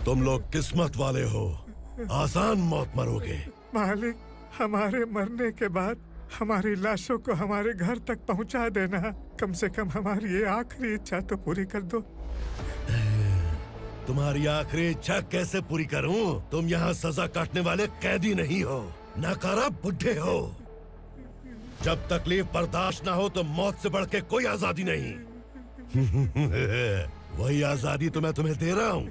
तुम लोग किस्मत वाले हो, आसान मौत मरोगे। मालिक, हमारे मरने के बाद हमारी लाशों को हमारे घर तक पहुंचा देना। कम से कम हमारी ये आखिरी इच्छा तो पूरी कर दो। तुम्हारी आखिरी इच्छा कैसे पूरी करूं? तुम यहाँ सजा काटने वाले कैदी नहीं हो, नकारा बुड्ढे हो। जब तकलीफ बर्दाश्त ना हो तो मौत से बढ़ के कोई आजादी नहीं। वही आजादी तो मैं तुम्हें दे रहा हूँ।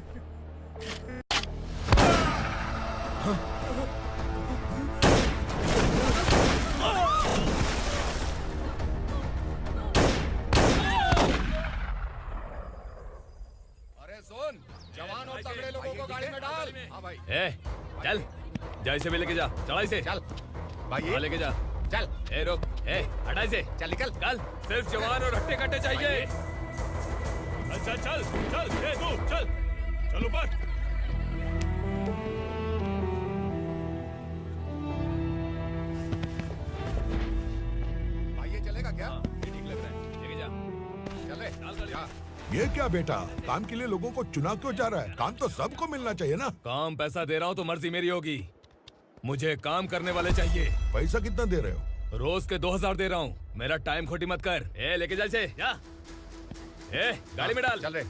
जवान और तगड़े लोगों को गाड़ी में डाल। हाँ भाई। चल, जा इसे भी लेके जा, चला इसे। चल भाई, ये लेके जा। चल। रुक, हटा इसे। चल निकल। कल सिर्फ जवान और हट्टे कट्टे चाहिए। चल चल चल, तू चल, चल ऊपर। भाई ये चलेगा क्या? ठीक लग रहा है, लेके जा। चले जा। ये क्या बेटा, काम के लिए लोगों को चुना क्यों जा रहा है? काम तो सबको मिलना चाहिए ना। काम पैसा दे रहा हूँ तो मर्जी मेरी होगी। मुझे काम करने वाले चाहिए। पैसा कितना दे रहे हो? रोज के 2000 दे रहा हूँ। मेरा टाइम खोटी मत कर। लेके जा इसे, जा। गाड़ी में डाल। चल रहे।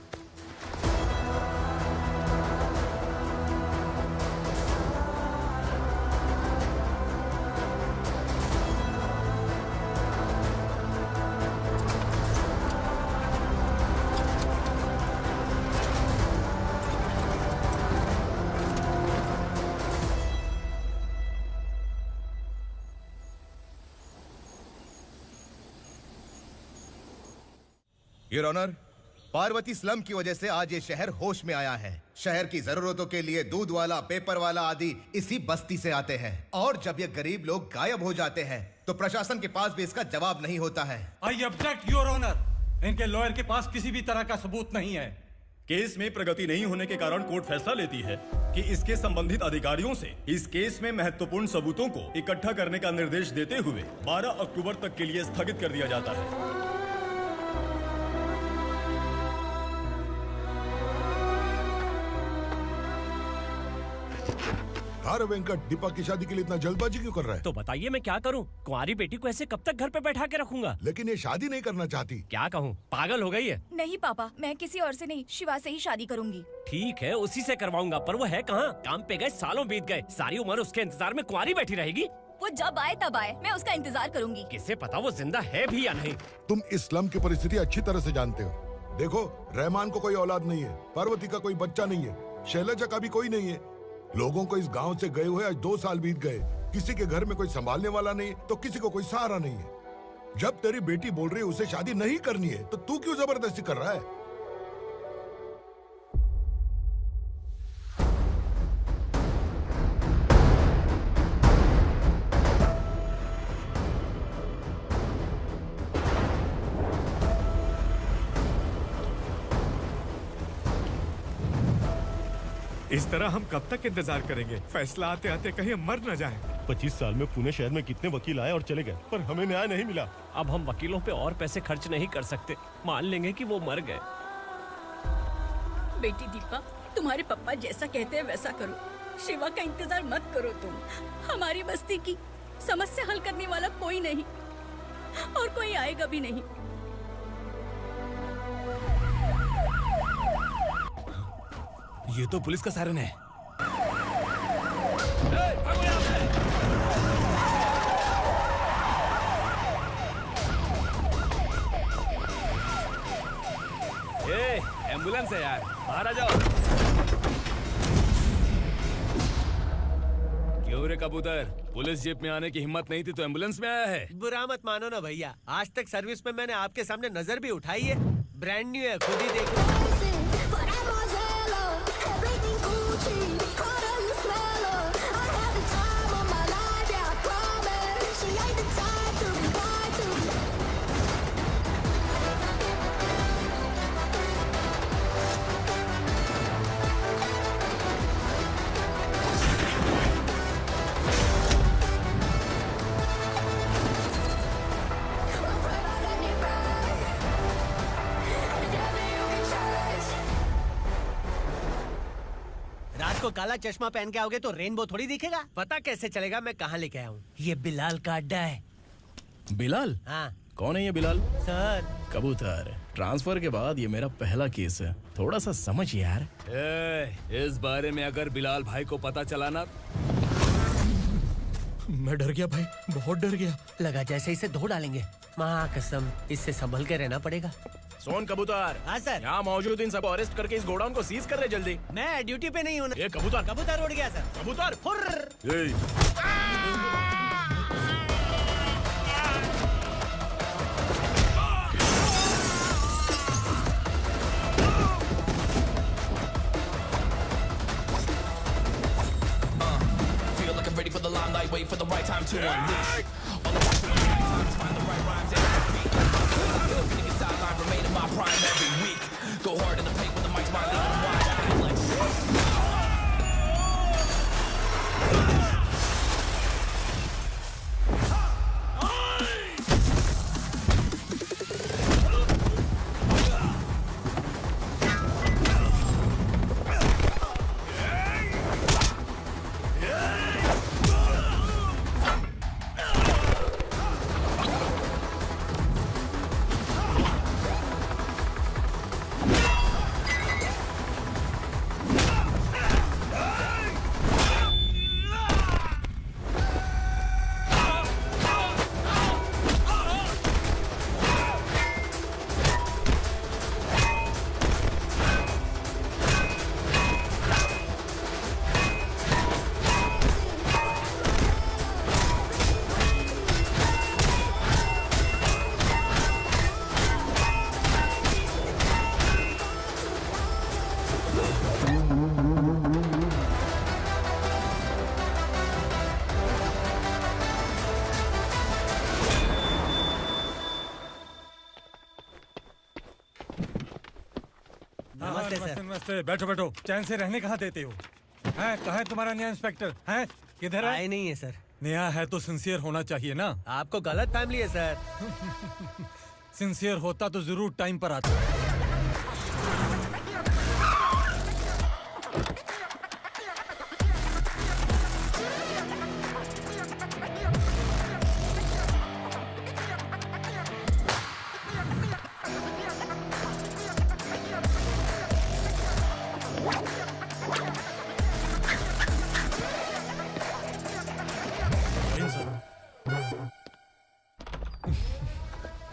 योर ऑनर, पार्वती स्लम की वजह से आज ये शहर होश में आया है। शहर की जरूरतों के लिए दूध वाला, पेपर वाला आदि इसी बस्ती से आते हैं, और जब ये गरीब लोग गायब हो जाते हैं तो प्रशासन के पास भी इसका जवाब नहीं होता है। I object your honour. इनके लॉयर के पास किसी भी तरह का सबूत नहीं है। केस में प्रगति नहीं होने के कारण कोर्ट फैसला लेती है कि इसके संबंधित अधिकारियों से इस केस में महत्वपूर्ण सबूतों को इकट्ठा करने का निर्देश देते हुए 12 अक्टूबर तक के लिए स्थगित कर दिया जाता है। अरे वेंकट, दीपा की शादी के लिए इतना जल्दबाजी क्यों कर रहा है? तो बताइए मैं क्या करूं? कुंवारी बेटी को ऐसे कब तक घर पे बैठा के रखूंगा? लेकिन ये शादी नहीं करना चाहती। क्या कहूं, पागल हो गई है? नहीं पापा, मैं किसी और से नहीं, शिवा से ही शादी करूंगी। ठीक है, उसी से करवाऊंगा, पर वो है कहाँ? काम पे गए, सालों बीत गए, सारी उम्र उसके इंतजार में कुंवारी बैठी रहेगी। वो जब आए तब आए, मैं उसका इंतजार करूंगी। किसे पता वो जिंदा है भी या नहीं। तुम इस्लाम की परिस्थिति अच्छी तरह से जानते हो। देखो, रहमान को कोई औलाद नहीं है, पार्वती का कोई बच्चा नहीं है, शैलजा का भी कोई नहीं है। लोगों को इस गांव से गए हुए आज 2 साल बीत गए। किसी के घर में कोई संभालने वाला नहीं, तो किसी को कोई सहारा नहीं है। जब तेरी बेटी बोल रही है उसे शादी नहीं करनी है, तो तू क्यों जबरदस्ती कर रहा है? इस तरह हम कब तक इंतजार करेंगे? फैसला आते आते कहीं हम मर न जाएं। 25 साल में पुणे शहर में कितने वकील आए और चले गए, पर हमें न्याय नहीं मिला। अब हम वकीलों पे और पैसे खर्च नहीं कर सकते। मान लेंगे कि वो मर गए। बेटी दीपा, तुम्हारे पापा जैसा कहते हैं वैसा करो। शिवा का इंतजार मत करो तुम। हमारी बस्ती की समस्या हल करने वाला कोई नहीं, और कोई आएगा भी नहीं। ये तो पुलिस का सायरन है। एम्बुलेंस है यार, बाहर आ जाओ। क्यों रे कबूतर, पुलिस जीप में आने की हिम्मत नहीं थी तो एम्बुलेंस में आया है? बुरा मत मानो ना भैया, आज तक सर्विस में मैंने आपके सामने नजर भी उठाई है। ब्रांड न्यू है, खुद ही देखो। Together you can try. रात को काला चश्मा पहन के आओगे तो रेनबो थोड़ी दिखेगा। पता कैसे चलेगा मैं कहाँ लेके आया हूँ? ये बिलाल का अड्डा है। बिलाल? हाँ। कौन है ये बिलाल? सर कबूतर, ट्रांसफर के बाद ये मेरा पहला केस है, थोड़ा सा समझ यार। इस बारे में अगर बिलाल भाई को पता चला ना, मैं डर गया भाई, बहुत डर गया। लगा जैसे इसे धो डालेंगे। माँ कसम, इससे संभल के रहना पड़ेगा। सोन कबूतर। हाँ सर। यहाँ मौजूद इन सबको अरेस्ट करके इस गोडाउन को सीज कर रहे जल्दी। मैं ड्यूटी पे नहीं हूँ। ये कबूतर। कबूतर उड़ गया सर। कबूतर। Ready for the limelight, wait for the right time to unleash. All I got to do is find the right rhymes and beat. Finna get sideline, remain in my prime every week. Go hard in the paint when the mic's my leading wide. I feel like नमस्ते। बैठो बैठो, चैन से रहने कहाँ देते हो? हैं कहाँ है तुम्हारा नया इंस्पेक्टर? हैं किधर है? आए नहीं है सर। नया है तो सिंसियर होना चाहिए ना। आपको गलत फैमिली है सर। सिंसियर होता तो जरूर टाइम पर आता।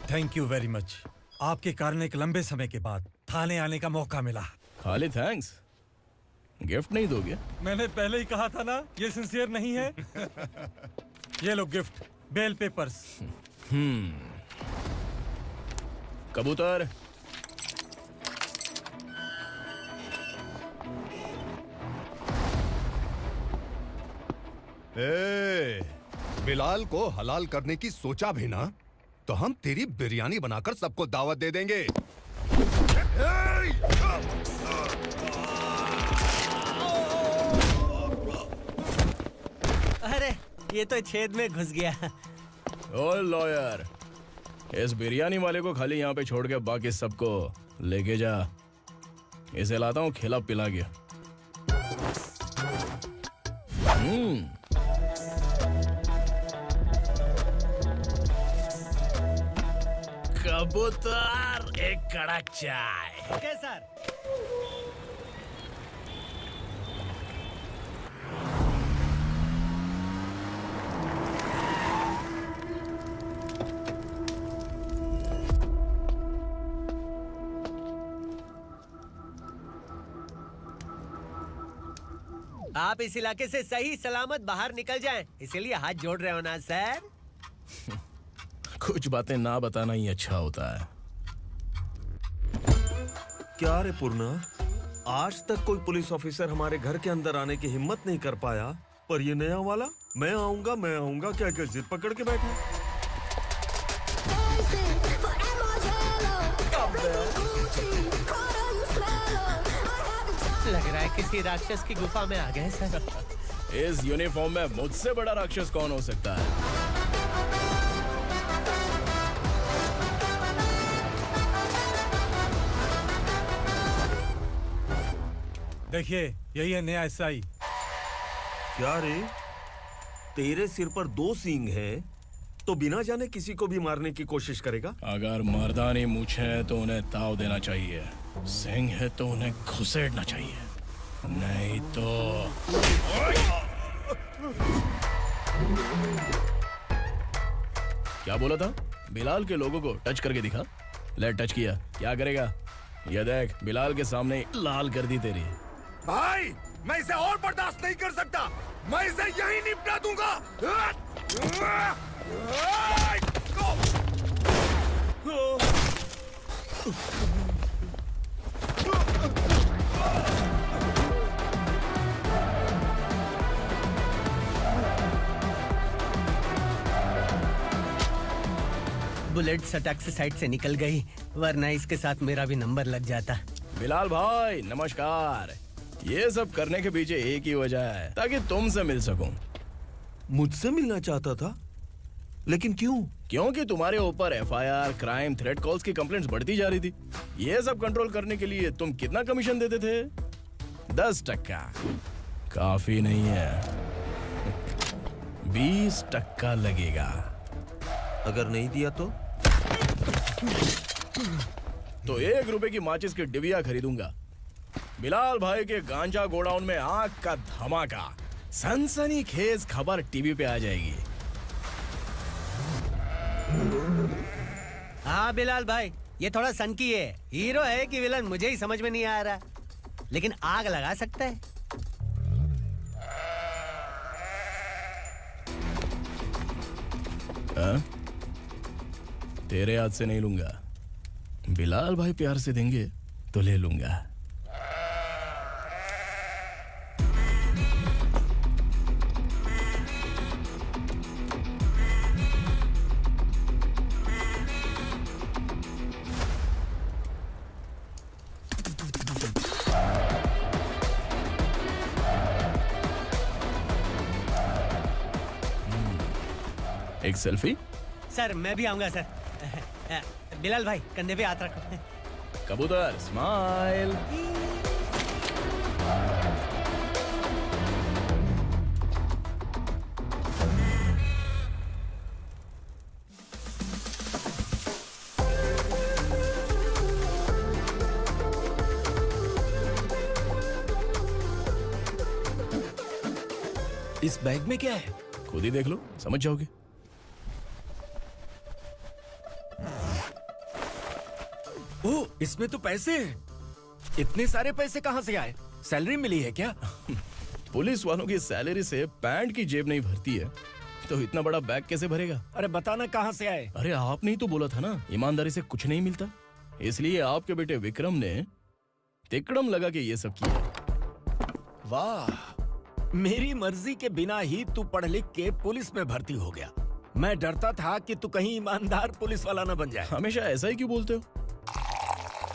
Thank you very much. आपके कारण एक लंबे समय के बाद थाने आने का मौका मिला। खाली थैंक्स, गिफ्ट नहीं दोगे? मैंने पहले ही कहा था ना ये सिंसियर नहीं है। ये लो गिफ्ट, बेल पेपर्स। कबूतर। बिलाल को हलाल करने की सोचा भी ना, तो हम तेरी बिरयानी बनाकर सबको दावत दे देंगे। अरे ये तो छेद में घुस गया। ओ लॉयर, इस बिरयानी वाले को खाली यहाँ पे छोड़ के बाकी सबको लेके जा। इसे लाता हूँ खिला पिला के। कबूतर, एक कड़क चाय। Okay sir. आप इस इलाके से सही सलामत बाहर निकल जाएं, इसीलिए हाथ जोड़ रहे हो ना सर? कुछ बातें ना बताना ही अच्छा होता है। क्या रे पूर्णा, आज तक कोई पुलिस ऑफिसर हमारे घर के अंदर आने की हिम्मत नहीं कर पाया, पर ये नया वाला मैं आऊंगा क्या क्या जिद पकड़ के बैठा। लग रहा है किसी राक्षस की गुफा में आ गए सर। इस यूनिफॉर्म में मुझसे बड़ा राक्षस कौन हो सकता है? देखिए यही है नया एसआई। क्या रे, तेरे सिर पर 2 सींग है तो बिना जाने किसी को भी मारने की कोशिश करेगा? अगर मर्दानी मूछ है तो उन्हें ताव देना चाहिए, सिंह है तो उन्हें घुसेड़ना चाहिए, नहीं तो। क्या बोला था? बिलाल के लोगों को टच करके दिखा। ले टच किया, क्या करेगा? ये देख, बिलाल के सामने लाल कर दी तेरी। भाई, मैं इसे और बर्दाश्त नहीं कर सकता। मैं इसे यहीं निपटा दूंगा। बुलेट सटक से साइड से निकल गई, वरना इसके साथ मेरा भी नंबर लग जाता। बिलाल भाई नमस्कार। ये सब करने के पीछे एक ही वजह है, ताकि तुमसे मिल सकूं। मुझसे मिलना चाहता था? लेकिन क्यों? क्योंकि तुम्हारे ऊपर एफआईआर, क्राइम, थ्रेट कॉल्स की कंप्लेंट्स बढ़ती जा रही थी। ये सब कंट्रोल करने के लिए तुम कितना कमीशन देते थे? 10%। काफी नहीं है, 20% लगेगा। अगर नहीं दिया तो 1 रुपए की माचिस की डिबिया खरीदूंगा। बिलाल भाई के गांजा गोडाउन में आग का धमाका, सनसनीखेज खबर टीवी पे आ जाएगी। हाँ बिलाल भाई, ये थोड़ा सनकी है। हीरो है कि विलन मुझे ही समझ में नहीं आ रहा, लेकिन आग लगा सकता है। तेरे हाथ से नहीं लूंगा, बिलाल भाई प्यार से देंगे तो ले लूंगा। एक सेल्फी? सर मैं भी आऊंगा सर। बिलाल भाई कंधे पे हाथ रखो। कबूतर स्माइल। इस बैग में क्या है? खुद ही देख लो, समझ जाओगे। ओह, इसमें तो पैसे हैं। इतने सारे पैसे कहाँ से आए? सैलरी मिली है क्या? पुलिस वालों की सैलरी से पैंट की जेब नहीं भरती है, तो इतना बड़ा बैग कैसे भरेगा? अरे बताना कहाँ से आए? अरे आपने ही तो बोला था ना, ईमानदारी से कुछ नहीं मिलता। इसलिए आपके बेटे विक्रम ने तिकड़म लगा के ये सब किया। वाह, मेरी मर्जी के बिना ही तू पढ़ लिख के पुलिस में भर्ती हो गया। मैं डरता था कि तू कहीं ईमानदार पुलिस वाला न बन जाए। हमेशा ऐसा ही क्यों बोलते हो?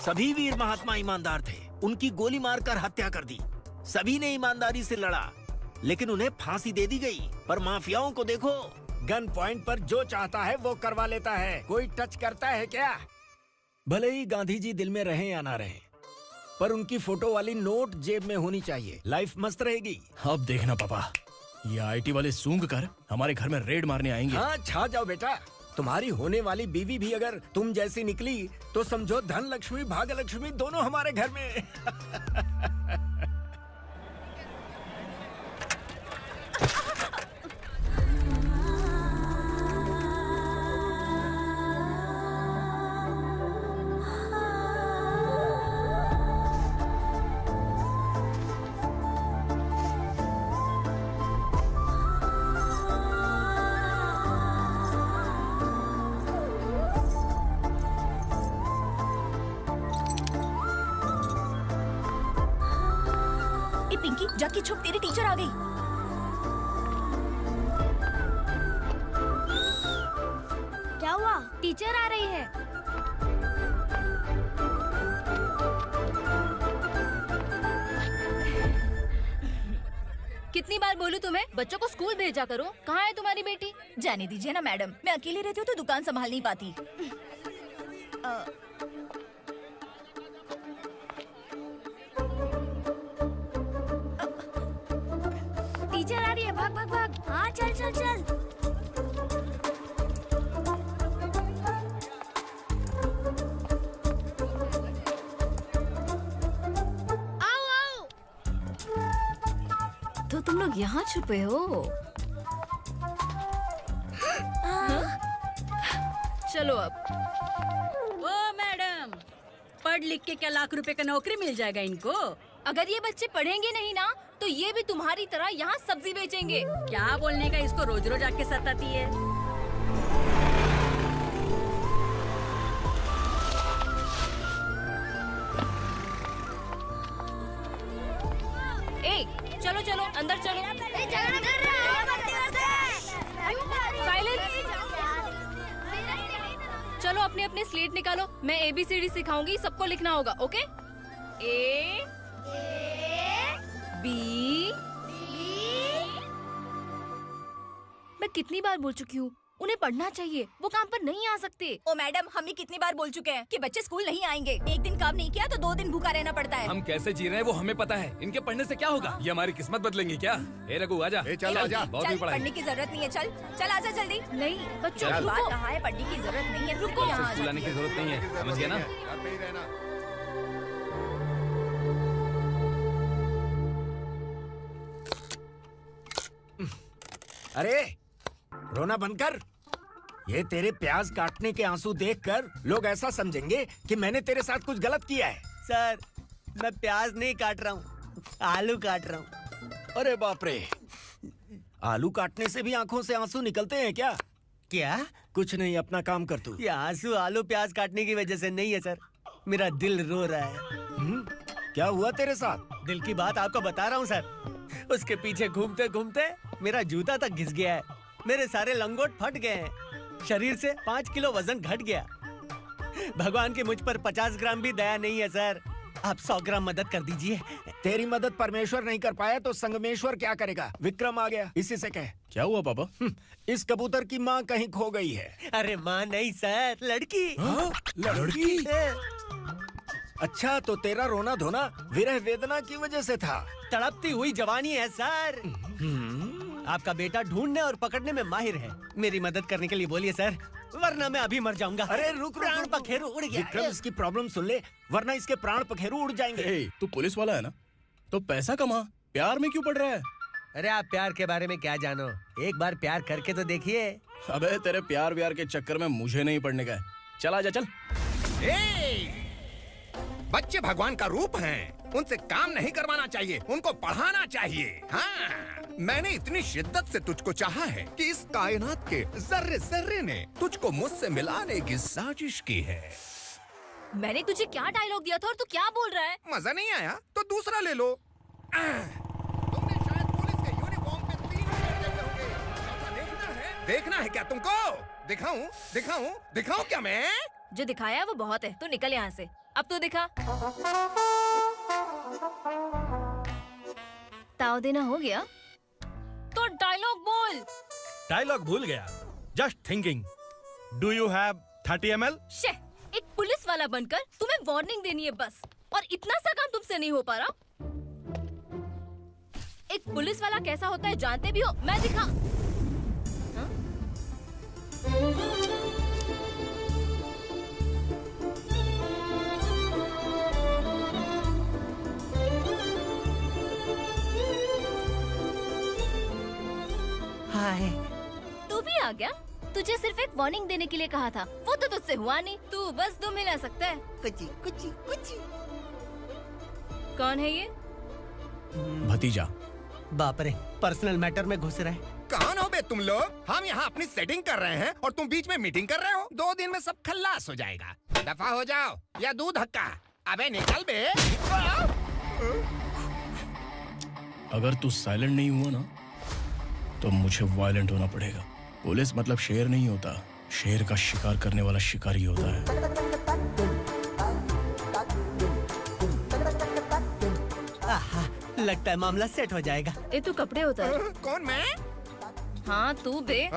सभी वीर महात्मा ईमानदार थे, उनकी गोली मारकर हत्या कर दी। सभी ने ईमानदारी से लड़ा, लेकिन उन्हें फांसी दे दी गई। पर माफियाओं को देखो, गन पॉइंट पर जो चाहता है वो करवा लेता है। कोई टच करता है क्या? भले ही गांधी जी दिल में रहे या ना रहे, पर उनकी फोटो वाली नोट जेब में होनी चाहिए। लाइफ मस्त रहेगी। अब देखना पापा, ये आईटी वाले सूंघ कर हमारे घर में रेड मारने आएंगे। हाँ, छा जाओ बेटा। तुम्हारी होने वाली बीवी भी अगर तुम जैसी निकली तो समझो धन लक्ष्मी भाग्य लक्ष्मी दोनों हमारे घर में। पिंकी, जाके छुप, तेरी टीचर आ गई। क्या हुआ? टीचर आ रही है। कितनी बार बोलूं तुम्हें, बच्चों को स्कूल भेजा करो। कहाँ है तुम्हारी बेटी? जाने दीजिए ना मैडम, मैं अकेली रहती हूँ तो दुकान संभाल नहीं पाती। टीचर आ रही है, भाग भाग भाग। हाँ चल चल चल। आओ आओ। तो तुम लोग यहाँ छुपे हो? चलो अब। ओ मैडम, पढ़ लिख के क्या लाख रुपए का नौकरी मिल जाएगा इनको? अगर ये बच्चे पढ़ेंगे नहीं ना तो ये भी तुम्हारी तरह यहाँ सब्जी बेचेंगे। क्या बोलने का, इसको रोज रोज आके सताती है। ए, चलो चलो अंदर चलो। साइलेंस। चलो अपने अपने स्लेट निकालो, मैं ABCD सिखाऊंगी, सबको लिखना होगा, ओके? A B। मैं कितनी बार बोल चुकी हूँ, उन्हें पढ़ना चाहिए, वो काम पर नहीं आ सकते। ओ मैडम, हम भी कितनी बार बोल चुके हैं कि बच्चे स्कूल नहीं आएंगे। एक दिन काम नहीं किया तो 2 दिन भूखा रहना पड़ता है। हम कैसे जी रहे हैं वो हमें पता है, इनके पढ़ने से क्या होगा? ये हमारी किस्मत बदलेंगी क्या? ए रघु आजा। चल आजा। बहुत भी पढ़ाई। पढ़ने की जरूरत नहीं है, चल चल आजा जल्दी। नहीं बच्चों चल। रुको। कहा है पढ़ने की जरूरत नहीं है, रुको। यहाँ आ स्कूल आने की जरूरत नहीं है, समझ गया ना? घर पे ही रहना। अरे रोना बंद कर। ये तेरे प्याज काटने के आंसू देखकर लोग ऐसा समझेंगे कि मैंने तेरे साथ कुछ गलत किया है। सर, मैं प्याज नहीं काट रहा हूँ, आलू काट रहा हूँ। अरे बाप रे, आलू काटने से भी आंखों से आंसू निकलते हैं क्या? क्या? कुछ नहीं, अपना काम कर तू। ये आंसू आलू प्याज काटने की वजह से नहीं है सर, मेरा दिल रो रहा है। क्या हुआ तेरे साथ? दिल की बात आपको बता रहा हूँ सर। उसके पीछे घूमते घूमते मेरा जूता तक घिस गया है, मेरे सारे लंगोट फट गए हैं, शरीर से 5 किलो वजन घट गया। भगवान की मुझ पर 50 ग्राम भी दया नहीं है सर, आप 100 ग्राम मदद कर दीजिए। तेरी मदद परमेश्वर नहीं कर पाया तो संगमेश्वर क्या करेगा? विक्रम आ गया, इसी से कह। क्या हुआ पापा? इस कबूतर की माँ कहीं खो गई है। अरे माँ नहीं सर, लड़की। लड़की? अच्छा, तो तेरा रोना धोना विरह वेदना की वजह से था। तड़पती हुई जवानी है सर। आपका बेटा ढूंढने और पकड़ने में माहिर है, मेरी मदद करने के लिए बोलिए सर, वरना मैं अभी मर जाऊंगा। अरे रुक, प्राण पखेरु उड़ गया। विक्रम, इसकी प्रॉब्लम सुन ले, वरना इसके प्राण पखेरु उड़ जाएंगे। तू पुलिस वाला है ना, तो पैसा कमा, प्यार में क्यों पड़ रहा है? अरे आप प्यार के बारे में क्या जानो, एक बार प्यार करके तो देखिए। अबे तेरे प्यार व्यार के चक्कर में मुझे नहीं पड़ने का है, चल आजा चल। बच्चे भगवान का रूप हैं, उनसे काम नहीं करवाना चाहिए, उनको पढ़ाना चाहिए। हाँ, मैंने इतनी शिद्दत से तुझको चाहा है कि इस कायनात के जर्रे जर्रे ने तुझको मुझसे मिलाने की साजिश की है। मैंने तुझे क्या डायलॉग दिया था और तू क्या बोल रहा है? मजा नहीं आया तो दूसरा ले लो। तुमने शायद पुलिस के यूनिफॉर्म पे 3 शेर देखे होंगे। देखना है क्या तुमको? दिखाऊं दिखाऊं दिखाऊं क्या मैं? जो दिखाया है वो बहुत है, तू निकल यहाँ से। अब तू दिखा। ताव देना हो गया तो डायलॉग बोल। डायलॉग भूल गया। Just thinking, do you have 30 ml? शे, एक पुलिस वाला बनकर तुम्हें वार्निंग देनी है बस, और इतना सा काम तुमसे नहीं हो पा रहा। एक पुलिस वाला कैसा होता है जानते भी हो? मैं दिखा। हाय। तू भी आ गया? तुझे सिर्फ एक वार्निंग देने के लिए कहा था, वो तो तुझसे हुआ नहीं। तू बस 2 मिला सकता है। कुची कुची कुची। कौन है ये? भतीजा। बाप रे, पर्सनल मैटर में घुस रहे। कौन हो बे तुम लोग? हम यहाँ अपनी सेटिंग कर रहे हैं और तुम बीच में मीटिंग कर रहे हो। 2 दिन में सब खल्लास हो जाएगा। दफा हो जाओ या दूध हक्का। अबे निकल बे। अगर तू साइलेंट नहीं हुआ ना तो मुझे वायलेंट होना पड़ेगा। पुलिस मतलब शेर नहीं होता, शेर का शिकार करने वाला शिकारी होता है। आहा, लगता है मामला सेट हो जाएगा। ए तू कपड़े उतार। कौन मैं? हाँ तू बे।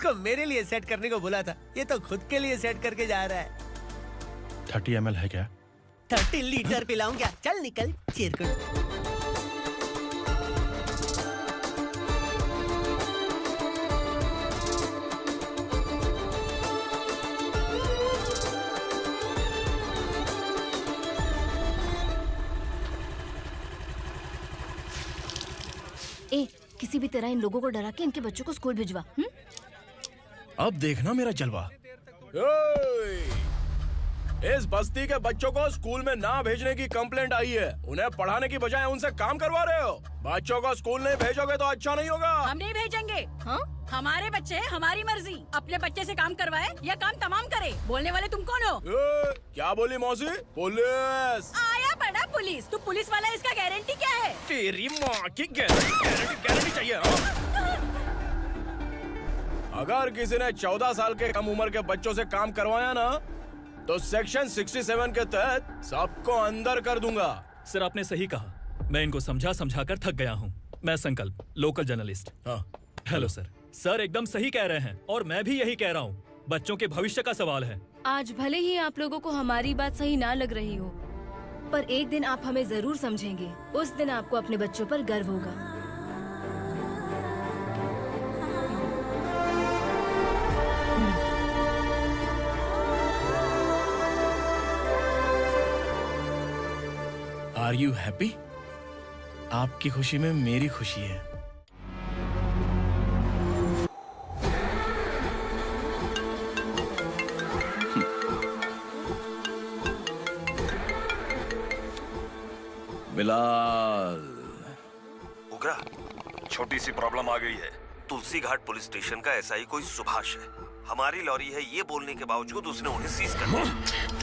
इसको मेरे लिए सेट करने को बोला था, ये तो खुद के लिए सेट करके जा रहा है। 30 ml है क्या? 30 लीटर पिलाऊं क्या? चल निकल चिरकुट। ए, किसी भी तरह इन लोगों को डरा के इनके बच्चों को स्कूल भिजवा। अब देखना मेरा जलवा। इस बस्ती के बच्चों को स्कूल में ना भेजने की कंप्लेंट आई है। उन्हें पढ़ाने की बजाय उनसे काम करवा रहे हो। बच्चों को स्कूल नहीं भेजोगे तो अच्छा नहीं होगा। हम नहीं भेजेंगे। हाँ? हमारे बच्चे हमारी मर्जी। अपने बच्चे से काम करवाए या काम तमाम करे। बोलने वाले तुम कौन हो? क्या बोली मौसी? पुलिस आया बड़ा पुलिस। तू पुलिस वाला, इसका गारंटी क्या है? तेरी माँ की गारंटी चाहिए। अगर किसी ने 14 साल के कम उम्र के बच्चों से काम करवाया ना, तो सेक्शन 67 के तहत सबको अंदर कर दूंगा। सर आपने सही कहा। मैं इनको समझा कर थक गया हूँ। मैं संकल्प, local journalist. Hello sir. Sir एकदम सही कह रहे हैं और मैं भी यही कह रहा हूँ। बच्चों के भविष्य का सवाल है। आज भले ही आप लोगों को हमारी बात सही ना लग रही हो, पर एक दिन आप हमें जरूर समझेंगे। उस दिन आपको अपने बच्चों पर गर्व होगा। Are you happy? आपकी खुशी में मेरी खुशी है। बिलाल। उगरा, छोटी सी प्रॉब्लम आ गई है। तुलसी घाट पुलिस स्टेशन का एसआई कोई सुभाष है। हमारी लॉरी है ये बोलने के बावजूद उसने उन्हें सीज कर दिया।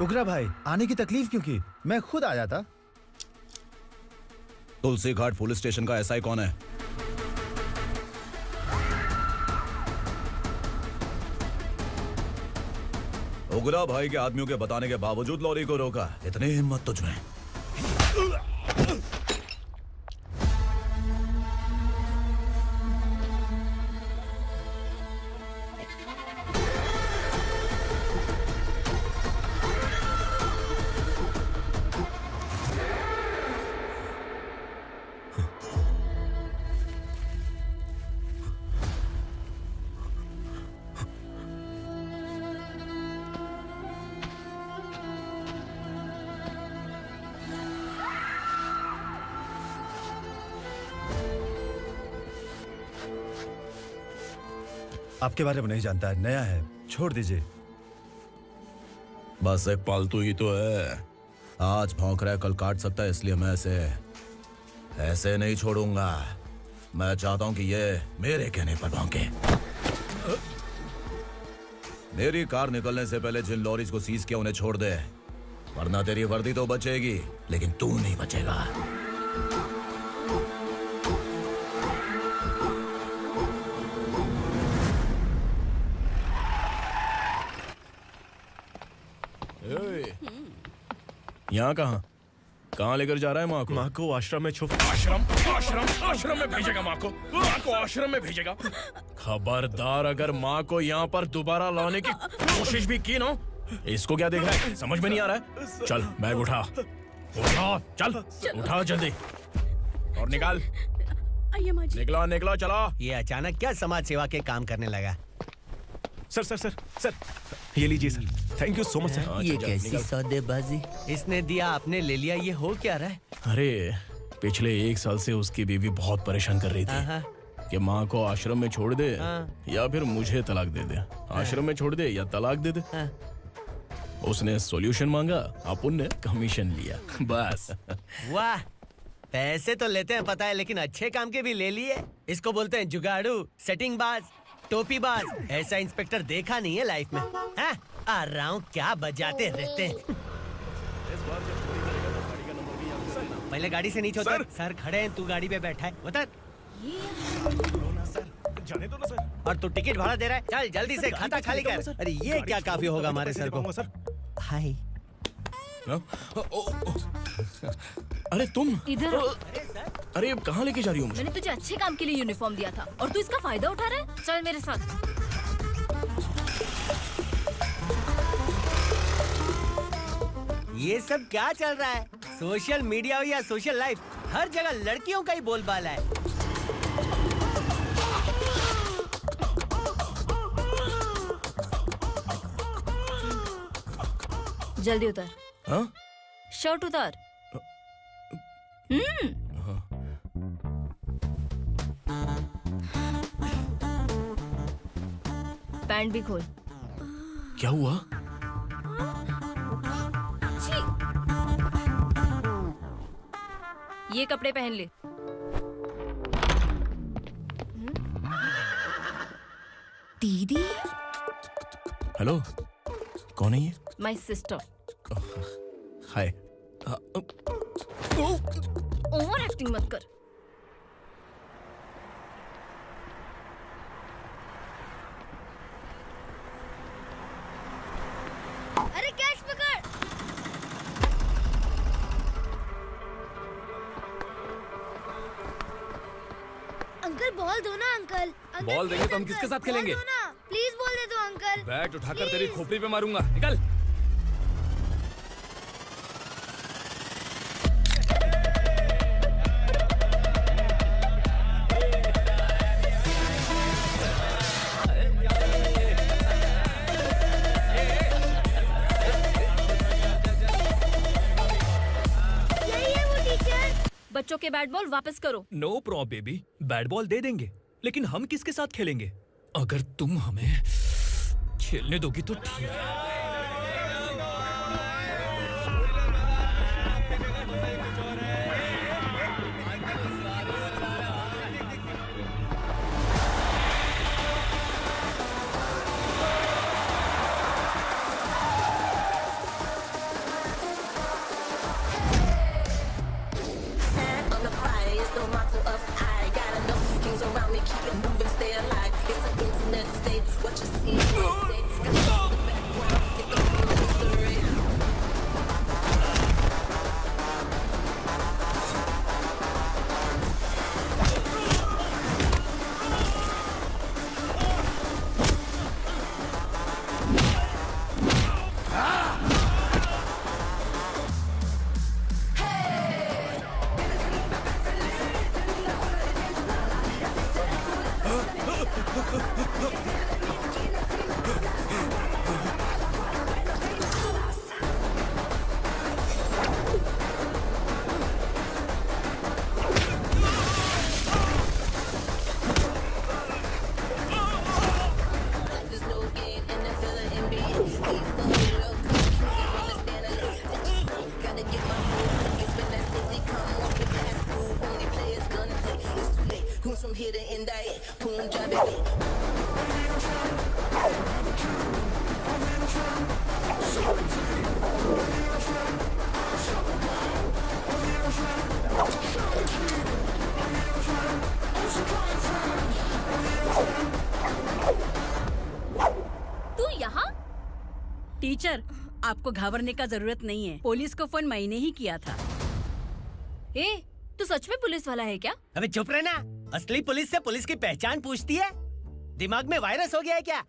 उगरा भाई, आने की तकलीफ क्यों की? मैं खुद आ जाता। तुलसी घाट पुलिस स्टेशन का एसआई कौन है? उगरा भाई के आदमियों के बताने के बावजूद लॉरी को रोका। इतनी हिम्मत तुझमें? आपके बारे में नहीं जानता है, नया है, छोड़ दीजिए। बस एक पालतू ही तो है। आज भौंक रहा है, कल काट सकता है, इसलिए मैं ऐसे नहीं छोड़ूंगा। मैं चाहता हूं कि ये मेरे कहने पर भौंके। मेरी कार निकलने से पहले जिन लॉरीज को सीज किया उन्हें छोड़ दे, वरना तेरी वर्दी तो बचेगी लेकिन तू नहीं बचेगा। यहाँ कहाँ लेकर जा रहा है माँ को? माँ को आश्रम में छुप। आश्रम में भेजेगा माँ को? माँ को आश्रम में भेजेगा? खबरदार, अगर माँ को यहाँ पर दोबारा लाने की कोशिश भी की ना, इसको क्या देख रहा है? समझ में नहीं आ रहा है? चल बैग उठा, चल उठा जल्दी और निकाल। निकला चला। ये अचानक क्या समाज सेवा के काम करने लगा? सर ये लीजिए sir. Thank you so much sir. ये कैसी सौदेबाजी? इसने दिया आपने ले लिया, ये हो क्या रहा है? अरे पिछले 1 साल से उसकी बीवी बहुत परेशान कर रही थी कि माँ को आश्रम में छोड़ दे या फिर मुझे तलाक दे दे। आश्रम में छोड़ दे या तलाक दे दे। उसने सॉल्यूशन मांगा, अपन ने कमीशन लिया, बस। वाह, पैसे तो लेते हैं पता है, लेकिन अच्छे काम के भी ले लिए। इसको बोलते हैं जुगाड़ू, सेटिंग बाज, टोपी बाज। ऐसा इंस्पेक्टर देखा नहीं है लाइफ में। हाँ? आ रहा हूँ, क्या बजाते रहते हैं। पहले गाड़ी से नीचे उतर। सर खड़े हैं, तू गाड़ी पे बैठा है, उतर। जाने दो ना सर। और तू टिकट भाड़ा दे रहा है? चल जल्दी से खाता खाली कर। अरे ये क्या काफी होगा हमारे सर को। हाय। अरे तुम इधर। अरे कहाँ लेके जा रही हो मुझे? मैंने तुझे अच्छे काम के लिए यूनिफॉर्म दिया था और तू इसका फायदा उठा रहा है। चल मेरे साथ। ये सब क्या चल रहा है? सोशल मीडिया हो या सोशल लाइफ, हर जगह लड़कियों का ही बोलबाला है। जल्दी उतर। हाँ? शर्ट उतार। पैंट भी खोल। क्या हुआ? ये कपड़े पहन ले। दीदी। हेलो, कौन है ये? My sister. Hi. Over acting मत कर। अरे कैच पकड़। अंकल बॉल दो ना अंकल। बॉल देंगे तो हम किसके साथ खेलेंगे? प्लीज बॉल दे दो अंकल। बैट उठाकर तेरी खोपड़ी पे मारूंगा। निकल। बच्चों के बैट बॉल वापस करो। No problem baby, bat ball दे देंगे, लेकिन हम किसके साथ खेलेंगे? अगर तुम हमें खेलने दोगी तो ठीक है। टीचर, आपको घबराने का जरूरत नहीं है। पुलिस को फोन मैंने ही किया था। ए, तू सच में पुलिस वाला है क्या? अबे चुप रहना। असली पुलिस से पुलिस की पहचान पूछती है? दिमाग में वायरस हो गया है क्या?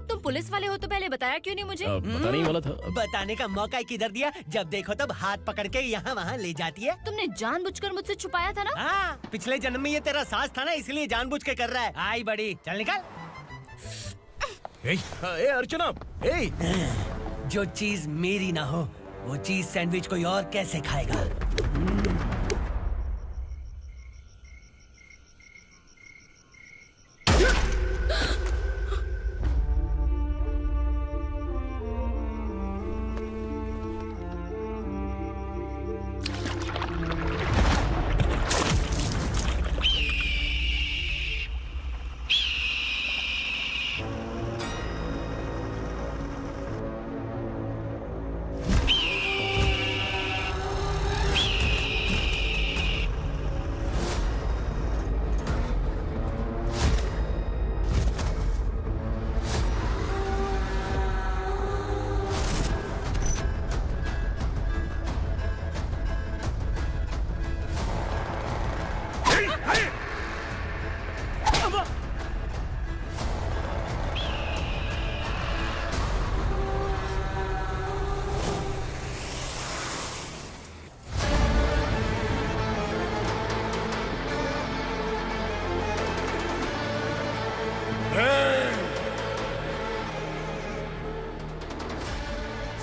तुम पुलिस वाले हो तो पहले बताया क्यों नहीं मुझे? बताने ही वाला था। बताने का मौका किधर दिया? जब देखो तब हाथ पकड़ के यहाँ वहाँ ले जाती है। तुमने जानबूझकर मुझसे छुपाया था ना? हाँ, पिछले जन्म में ये तेरा सास था ना, इसलिए जानबूझ के कर रहा है। आई बड़ी, चल निकल। ए अर्चना, जो चीज मेरी ना हो वो चीज सैंडविच कोई और कैसे खाएगा?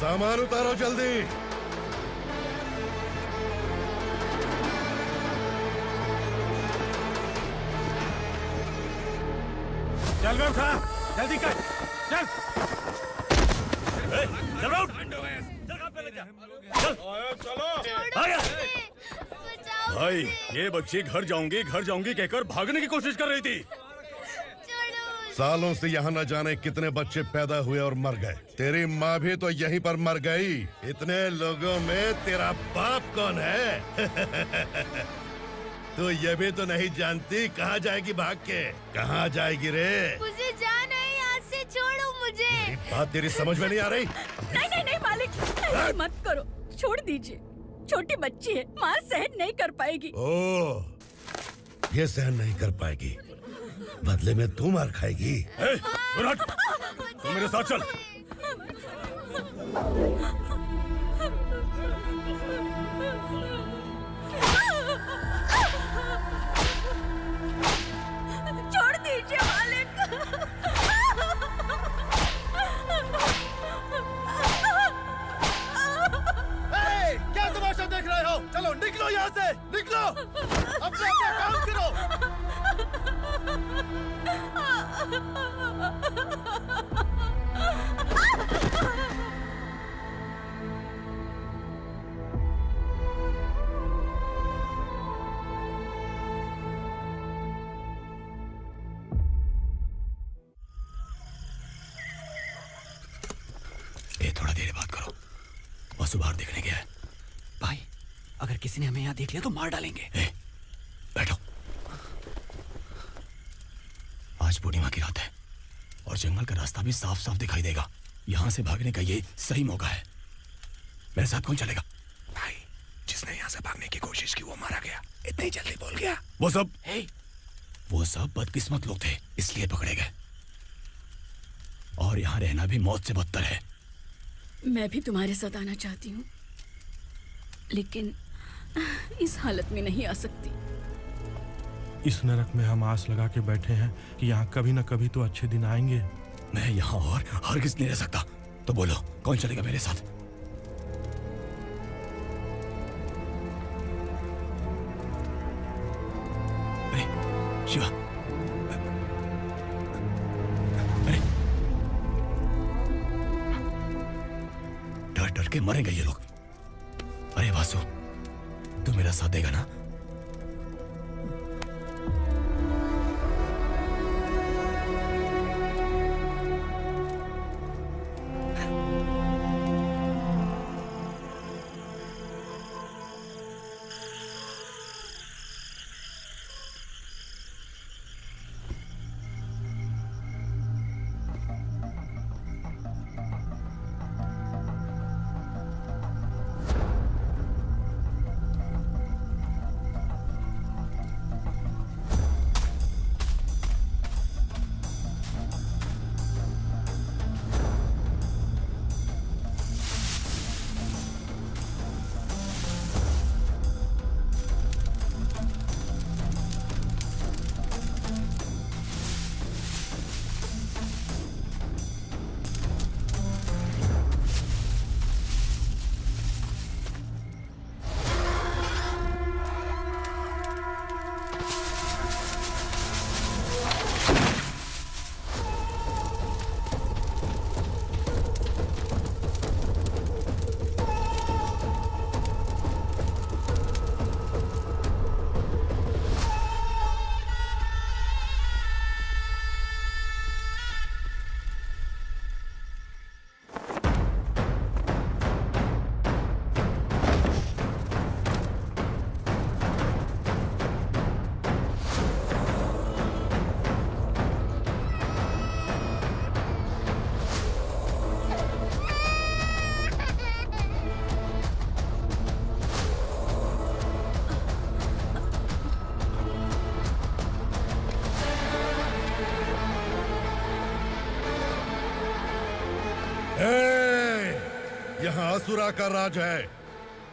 सामान उतारो जल्दी। चल बे उठा, जल्दी कर, चल। चल उठ। चलो भाई, ये बच्ची घर जाऊंगी कहकर भागने की कोशिश कर रही थी। सालों से यहाँ न जाने कितने बच्चे पैदा हुए और मर गए। तेरी माँ भी तो यहीं पर मर गई। इतने लोगों में तेरा बाप कौन है? तू ये भी तो नहीं जानती कहाँ जाएगी भाग के? कहाँ जाएगी रे? मुझे जाना है, यहाँ से छोड़ो मुझे। बात तेरी समझ में नहीं आ रही? नहीं मालिक, ऐसे मत करो, छोड़ दीजिए। छोटी बच्ची है, माँ सहन नहीं कर पाएगी। ओह, ये सहन नहीं कर पाएगी, बदले में तू मार खाएगी। तू मेरे साथ चल। छोड़ दीजिए मालिक। क्या तमाशा देख रहे हो? चलो निकलो यहाँ से, निकलो। अपना काम करो। ये थोड़ा देर बात करो, वासु बाहर देखने गया है। भाई, अगर किसी ने हमें यहाँ देख लिया तो मार डालेंगे। बैठो। आज पूर्णिमा की रात है और जंगल का रास्ता भी साफ साफ दिखाई देगा। यहाँ से भागने का ये सही मौका है। मेरे साथ कौन चलेगा? भाई, जिसने यहाँ से भागने की कोशिश की वो मारा गया। इतनी जल्दी बोल गया। वो सब बदकिस्मत लोग थे, इसलिए पकड़े गए। और यहाँ रहना भी मौत से बदतर है। मैं भी तुम्हारे साथ आना चाहती हूँ, लेकिन इस हालत में नहीं आ सकती। इस नरक में हम आस लगा के बैठे हैं कि यहाँ कभी न कभी तो अच्छे दिन आएंगे। मैं यहाँ और हरगिज़ नहीं रह सकता। तो बोलो, कौन चलेगा मेरे साथ? अरे शिवा, अरे डर डर के मरेंगे ये लोग। अरे वासु, तू मेरा साथ देगा ना? यहाँ असुरा का राज है।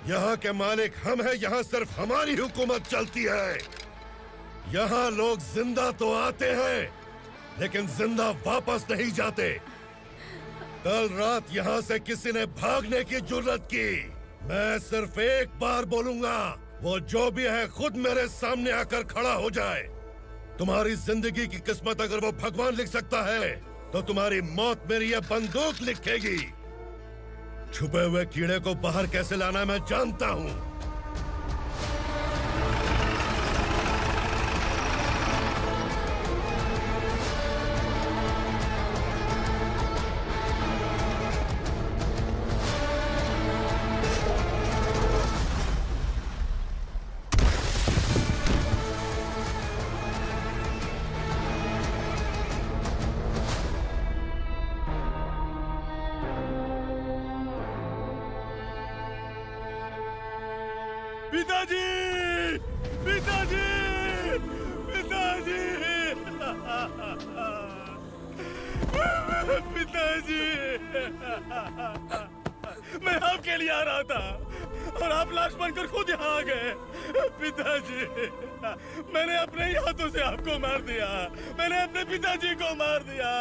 यहाँ के मालिक हम हैं। यहाँ सिर्फ हमारी हुकूमत चलती है। यहाँ लोग जिंदा तो आते हैं, लेकिन जिंदा वापस नहीं जाते। कल रात यहाँ से किसी ने भागने की जुर्रत की, मैं सिर्फ एक बार बोलूंगा, वो जो भी है खुद मेरे सामने आकर खड़ा हो जाए। तुम्हारी जिंदगी की किस्मत अगर वो भगवान लिख सकता है, तो तुम्हारी मौत मेरी ये बंदूक लिखेगी। छुपे हुए कीड़े को बाहर कैसे लाना मैं जानता हूँ। पिताजी, पिताजी, पिताजी, पिताजी, मैं आपके लिए आ रहा था और आप लाश बनकर खुद यहाँ आ गए। पिताजी, मैंने अपने ही हाथों से आपको मार दिया, मैंने अपने पिताजी को मार दिया।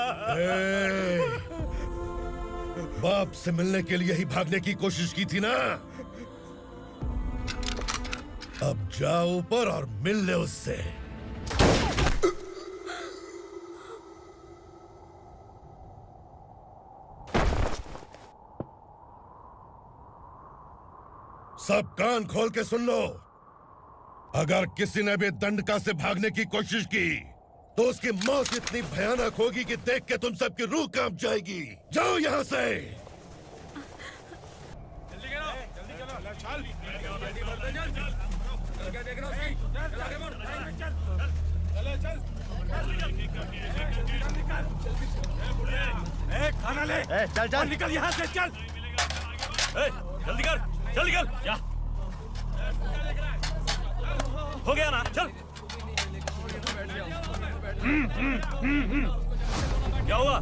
बाप से मिलने के लिए ही भागने की कोशिश की थी ना? अब जाओ ऊपर और मिल ले उससे। सब कान खोल के सुन लो। अगर किसी ने भी दंडका से भागने की कोशिश की, तो उसकी मौत इतनी भयानक होगी कि देख के तुम सबकी रूह कांप जाएगी। जाओ यहाँ से। खाना ले। चल चल निकल यहाँ से, चल। जल्दी कर, जल्दी कर। क्या हो गया ना? चल। क्या हुआ?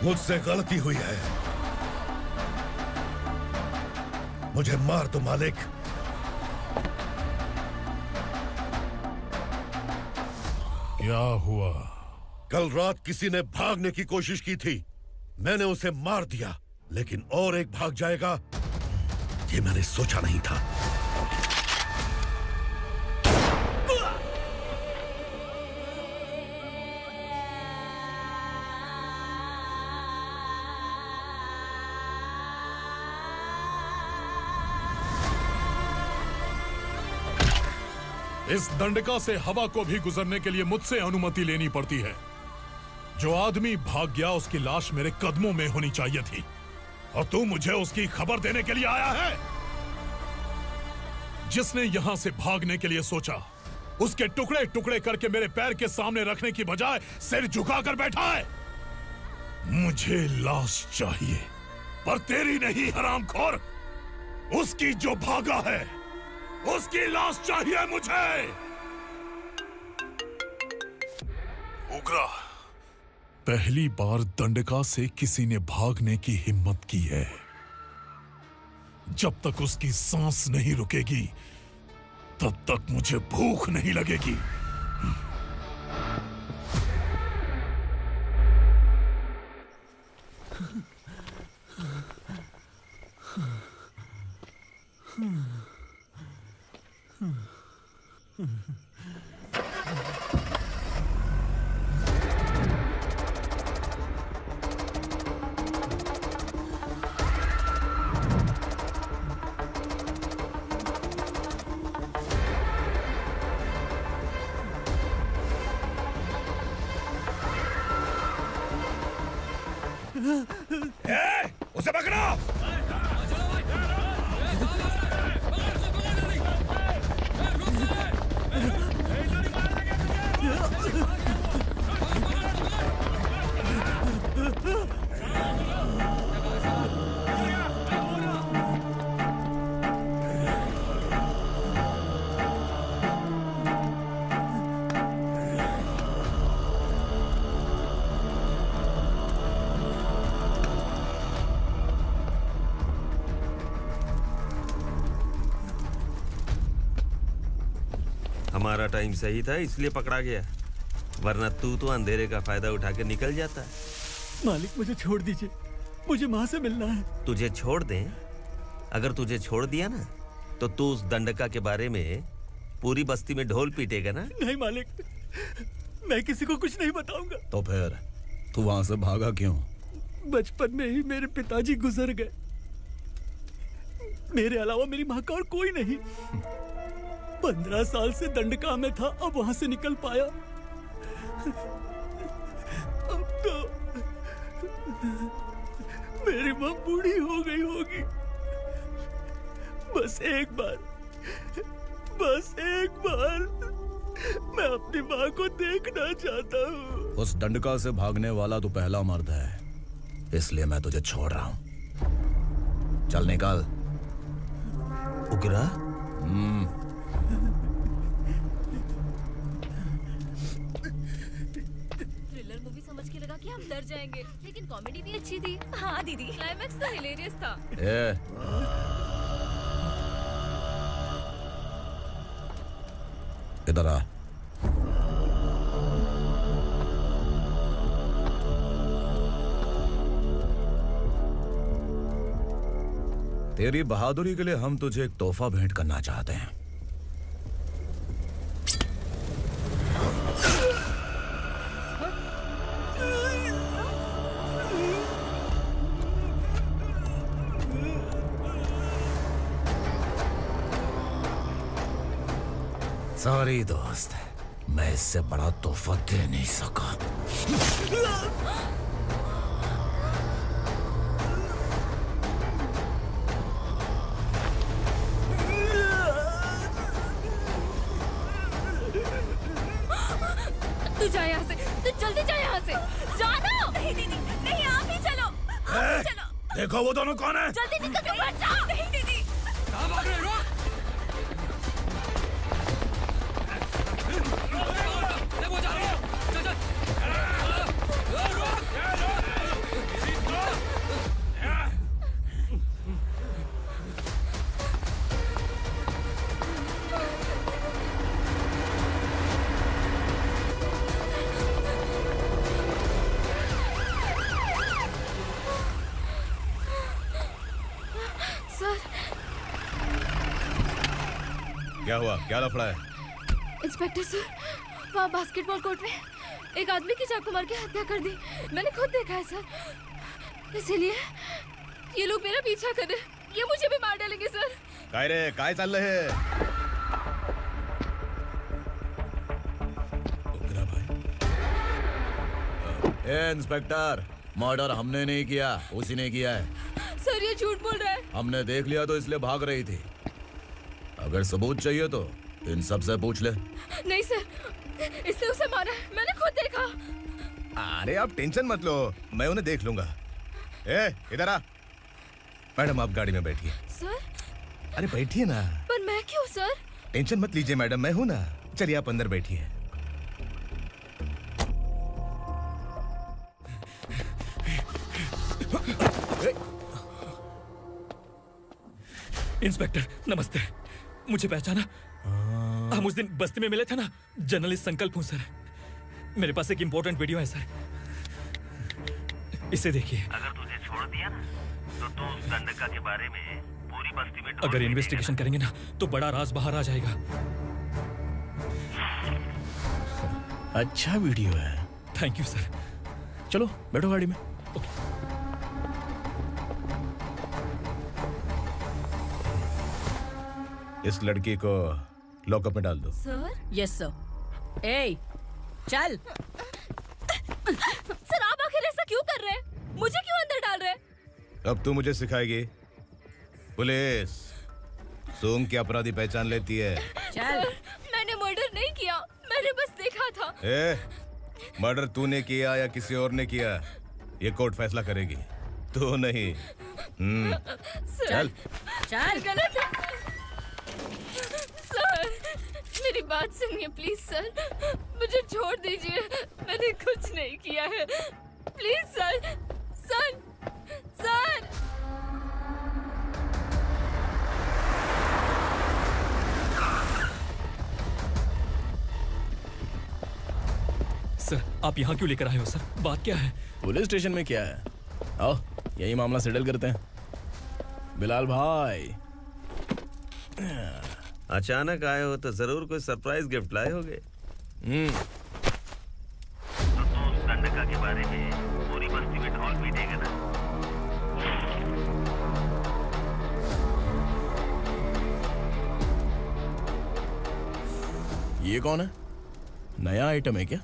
मुझसे गलती हुई है, मुझे मार दो मालिक। क्या हुआ? कल रात किसी ने भागने की कोशिश की थी, मैंने उसे मार दिया, लेकिन और एक भाग जाएगा ये मैंने सोचा नहीं था। इस दंडका से हवा को भी गुजरने के लिए मुझसे अनुमति लेनी पड़ती है। जो आदमी भाग गया उसकी लाश मेरे कदमों में होनी चाहिए थी, और तू मुझे उसकी खबर देने के लिए आया है। जिसने यहां से भागने के लिए सोचा, उसके टुकड़े टुकड़े करके मेरे पैर के सामने रखने की बजाय सिर झुकाकर बैठा है। मुझे लाश चाहिए, पर तेरी नहीं हरामखोर, उसकी जो भागा है उसकी लाश चाहिए मुझे। उग्रा, पहली बार दंडका से किसी ने भागने की हिम्मत की है। जब तक उसकी सांस नहीं रुकेगी, तब तक मुझे भूख नहीं लगेगी। उसे पकड़ो। हमारा टाइम सही था इसलिए पकड़ा गया, वरना तू तो अंधेरे का फायदा उठा के निकल जाता। मालिक मुझे छोड़ दीजिए, मुझे माँ से मिलना है। तुझे छोड़ दें? अगर तुझे छोड़ दिया ना तो तू उस दंडका के बारे में पूरी बस्ती में ढोल पीटेगा ना। नहीं मालिक, मैं किसी को कुछ नहीं बताऊंगा। तो फिर तू वहां से भागा क्यों? बचपन में ही मेरे पिताजी गुजर गए, मेरे अलावा मेरी माँ का और कोई नहीं। 15 साल से दंडका में था, अब वहां से निकल पाया। अब तो मेरी माँ बूढ़ी हो गई होगी। बस एक बार मैं अपनी माँ को देखना चाहता हूँ। उस दंडका से भागने वाला तो पहला मर्द है, इसलिए मैं तुझे छोड़ रहा हूँ। चल निकल। उग्रा? थ्रिलर मूवी समझ के लगा कि हम डर जाएंगे, लेकिन कॉमेडी भी अच्छी थी। हाँ दीदी, क्लाइमैक्स तो हिलेरियस था। इधर आ। तेरी बहादुरी के लिए हम तुझे एक तोहफा भेंट करना चाहते हैं। सॉरी दोस्त, मैं इससे बड़ा तोहफा दे नहीं सका। तू जा यहाँ से, तू जल्दी जा यहाँ से। जाना। नहीं दीदी, नहीं आप ही चलो। चलो। देखो वो दोनों कौन है? जल्दी निकल के मत जाओ। नहीं दीदी। कहाँ भाग रहे हो? क्या हुआ? क्या लफड़ा है? इंस्पेक्टर सर, वहाँ बास्केटबॉल कोर्ट में एक आदमी की चाकू मार के हत्या कर दी। मैंने खुद देखा है सर, इसीलिए ये लोग मेरा पीछा कर रहे। ये मुझे भी मार डालेंगे सर। काय रे, काय चल रहे हैं? इंस्पेक्टर, मर्डर हमने नहीं किया, उसी ने किया है। सर ये झूठ बोल रहा है। हमने देख लिया तो इसलिए भाग रही थी। अगर सबूत चाहिए तो इन सब से पूछ ले। नहीं सर, इसने उसे मारा है, मैंने खुद देखा। अरे आप टेंशन मत लो, मैं उन्हें देख लूंगा। इधर आ। मैडम आप गाड़ी में बैठिए। सर? अरे बैठिए ना। पर मैं क्यों सर? टेंशन मत लीजिए मैडम, मैं हूं ना। चलिए आप अंदर बैठिए। इंस्पेक्टर नमस्ते, मुझे पहचाना? हम उस दिन बस्ती में मिले थे ना। जर्नलिस्ट संकल्प हूँ सर। मेरे पास एक इम्पोर्टेंट वीडियो है सर, इसे देखिए। अगर तुझे छोड़ दिया ना तो तू उस दंडका के बारे में पूरी बस्ती में अगर इन्वेस्टिगेशन करेंगे ना तो बड़ा राज बाहर आ जाएगा। अच्छा वीडियो है। Thank you sir. चलो बैठो गाड़ी में। इस लड़की को लॉकअप में डाल दो। सर? Yes sir. ए, चल। सर आप आखिर ऐसा क्यों कर रहे हैं? मुझे क्यों अंदर डाल रहे हैं? अब तू मुझे सिखाएगी? पुलिस सूंघ के अपराधी पहचान लेती है। सर, मैंने मर्डर नहीं किया, मैंने बस देखा था। मर्डर तूने किया या किसी और ने किया, ये कोर्ट फैसला करेगी, तू नहीं। चल चल। गलत है सर, मेरी बात सुनिए प्लीज सर, मुझे छोड़ दीजिए, मैंने कुछ नहीं किया है, please sir. Sir sir sir, आप यहाँ क्यों लेकर आए हो सर? बात क्या है? पुलिस स्टेशन में क्या है? आओ यही मामला सेटल करते हैं। बिलाल भाई, अचानक आए हो तो जरूर कोई सरप्राइज गिफ्ट लाए होगे। तो उस गंडका के बारे में पूरी बस्ती में ढोल पीटेगा ना। ये कौन है? नया आइटम है क्या?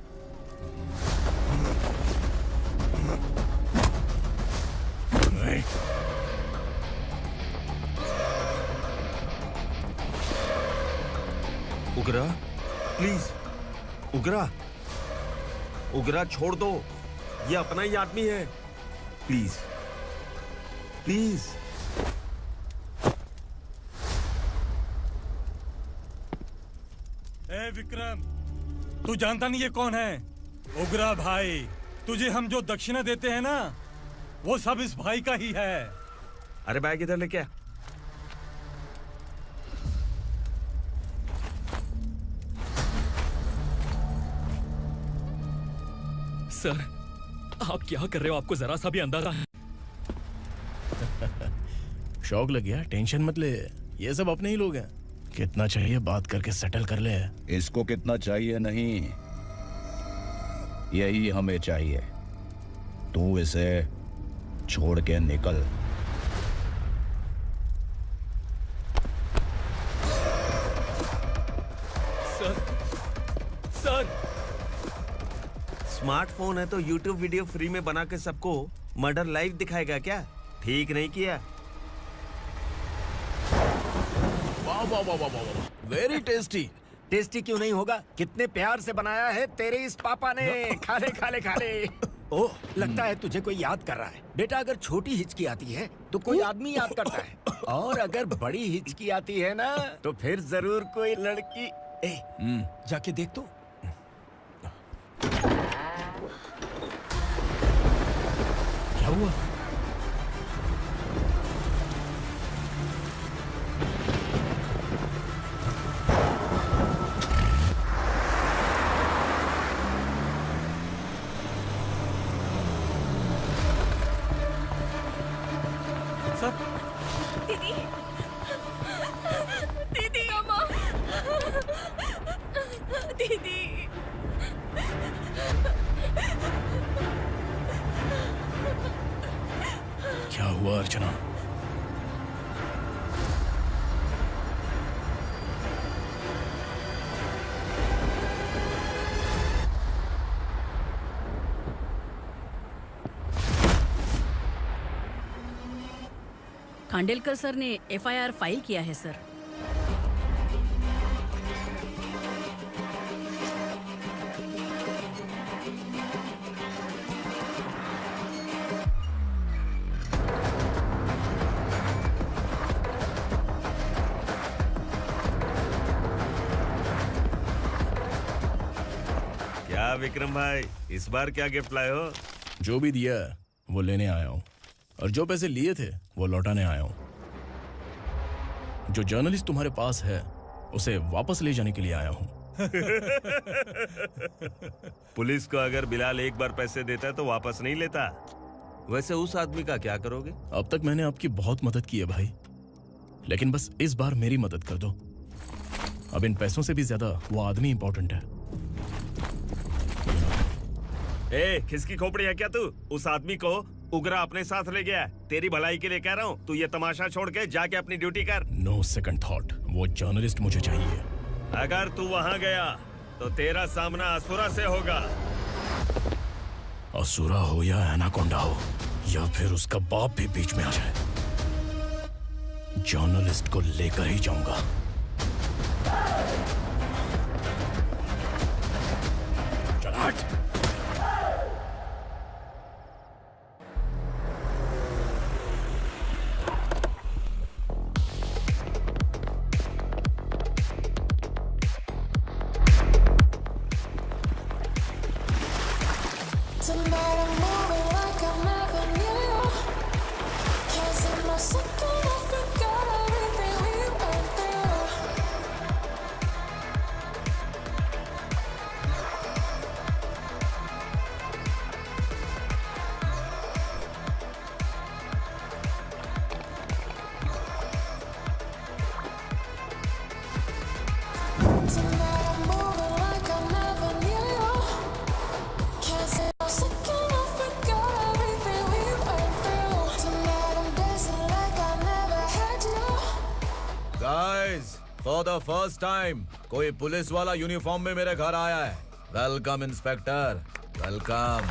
उगरा, प्लीज उगरा, उगरा छोड़ दो, ये अपना ही आदमी है, प्लीज प्लीज। ए विक्रम, तू जानता नहीं ये कौन है? उगरा भाई, तुझे हम जो दक्षिणा देते हैं ना, वो सब इस भाई का ही है। अरे बैग इधर लेके आ। सर, आप क्या कर रहे हो? आपको जरा सा भी अंदाजा है? शौक लग गया? टेंशन मत ले, ये सब अपने ही लोग हैं। कितना चाहिए बात करके सेटल कर ले। इसको कितना चाहिए नहीं, यही हमें चाहिए। तू इसे छोड़ के निकल। सर, स्मार्टफोन है तो YouTube वीडियो फ्री में बना के सबको मर्डर लाइव दिखाएगा क्या? ठीक नहीं किया। वाह वाह वाह वाह वाह, वेरी टेस्टी। टेस्टी क्यों नहीं होगा? कितने प्यार से बनाया है तेरे इस पापा ने। खा ले खा ले खा ले। ओह, लगता है तुझे कोई याद कर रहा है। बेटा, अगर छोटी हिचकी आती है तो कोई आदमी याद करता है, और अगर बड़ी हिचकी आती है ना तो फिर जरूर कोई लड़की। जाके देख तो। क्या हुआ? दीदी, दीदी, अम्मा, दीदी। क्या हुआ अर्चना? खांडेलकर सर ने एफआईआर फाइल किया है सर। क्या विक्रम भाई, इस बार क्या गिफ्ट लाए हो? जो भी दिया है वो लेने आया हूँ, और जो पैसे लिए थे वो लौटाने आया हूँ। जो जर्नलिस्ट तुम्हारे पास है उसे वापस ले जाने के लिए आया हूँ। पुलिस को अगर बिलाल एक बार पैसे देता है तो वापस नहीं लेता। वैसे उस आदमी का क्या करोगे? अब तक मैंने आपकी बहुत मदद की है भाई, लेकिन बस इस बार मेरी मदद कर दो। अब इन पैसों से भी ज्यादा वो आदमी इंपॉर्टेंट है। ए, खिसकी खोपड़ी है क्या तू? उस आदमी को उगरा अपने साथ ले गया। तेरी भलाई के लिए कह रहा हूँ, तू ये तमाशा छोड़ के जाके अपनी ड्यूटी कर। नो सेकंड थॉट, वो जर्नलिस्ट मुझे चाहिए। अगर तू वहाँ गया तो तेरा सामना असुरा से होगा। असुरा हो या एनाकोंडा हो, या फिर उसका बाप भी बीच में आ जाए, जर्नलिस्ट को लेकर ही जाऊंगा। चल हट। फॉर द फर्स्ट टाइम कोई पुलिस वाला यूनिफॉर्म में मेरे घर आया है। Welcome inspector, welcome.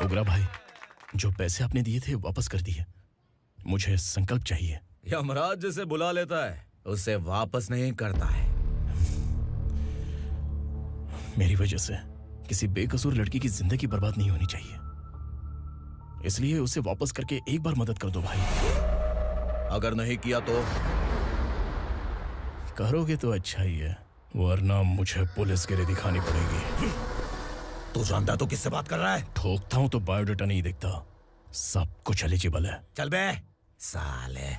उग्रा भाई, जो पैसे आपने दिए थे वापस कर दिए। मुझे संकल्प चाहिए। यमराज जिसे बुला लेता है उसे वापस नहीं करता है। मेरी वजह से किसी बेकसूर लड़की की जिंदगी बर्बाद नहीं होनी चाहिए, इसलिए उसे वापस करके एक बार मदद कर दो भाई। अगर नहीं किया तो? करोगे तो अच्छा ही है, वरना मुझे पुलिसगिरी दिखानी पड़ेगी। तू जानता तो किससे बात कर रहा है? ठोकता हूं तो बायोडाटा नहीं दिखता, सब कुछ एलिजिबल है। चल बे साले।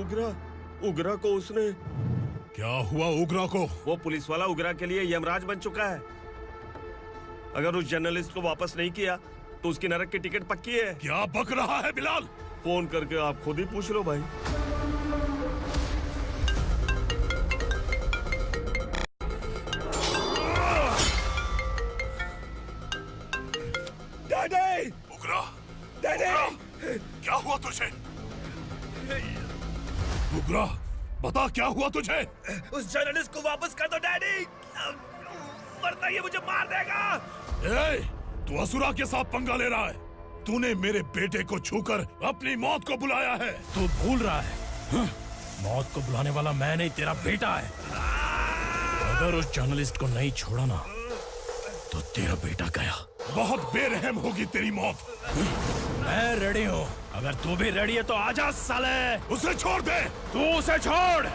उगरा को उसने। क्या हुआ उगरा को? वो पुलिस वाला उगरा के लिए यमराज बन चुका है। अगर उस जर्नलिस्ट को वापस नहीं किया तो उसकी नरक की टिकट पक्की है। क्या बक रहा है बिलाल? फोन करके आप खुद ही पूछ लो भाई। डैडी! उगरा! डैडी! क्या हुआ तुझे? उगरा, बता क्या हुआ तुझे? उस जर्नलिस्ट को वापस कर दो डैडी, वरना ये मुझे मार देगा। ए, तू असुरा के साथ पंगा ले रहा है। तूने मेरे बेटे को छूकर अपनी मौत को बुलाया है। तू भूल रहा है, मौत को बुलाने वाला मैं नहीं, तेरा बेटा है। अगर उस जर्नलिस्ट को नहीं छोड़ा ना तो तेरा बेटा गया। बहुत बेरहम होगी तेरी मौत। मैं रेडी हूँ, अगर तू भी रेडी है तो आजा साले। उसे छोड़ दे। तू उसे छोड़।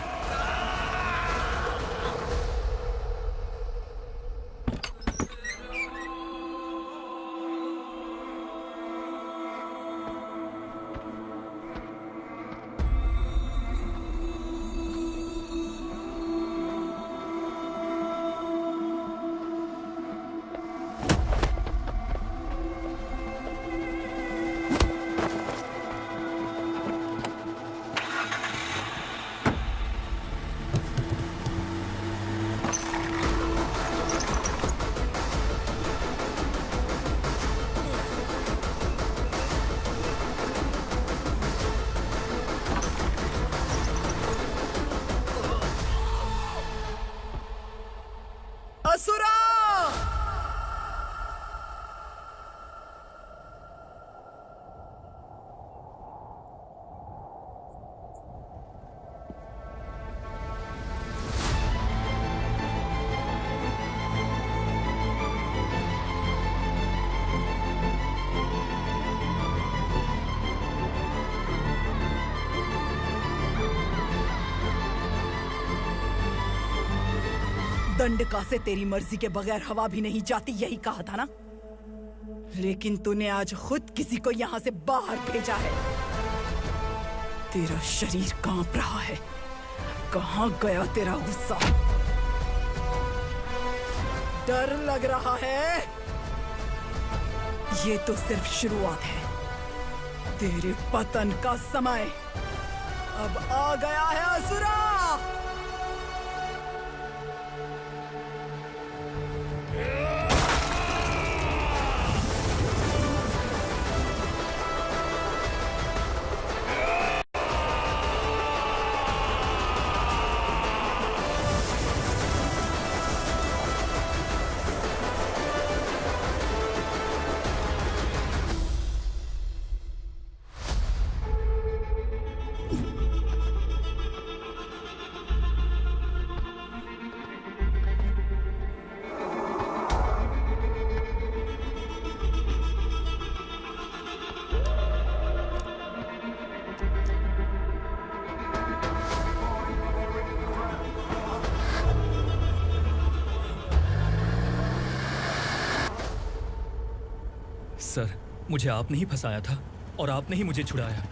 दंडका से तेरी मर्जी के बगैर हवा भी नहीं जाती, यही कहा था ना? लेकिन तूने आज खुद किसी को यहाँ से बाहर भेजा है। तेरा शरीर कांप रहा है। कहाँ गया तेरा गुस्सा? डर लग रहा है? ये तो सिर्फ शुरुआत है। तेरे पतन का समय अब आ गया है असुरा। सर, मुझे आपने ही फंसाया था और आपने ही मुझे छुड़ाया।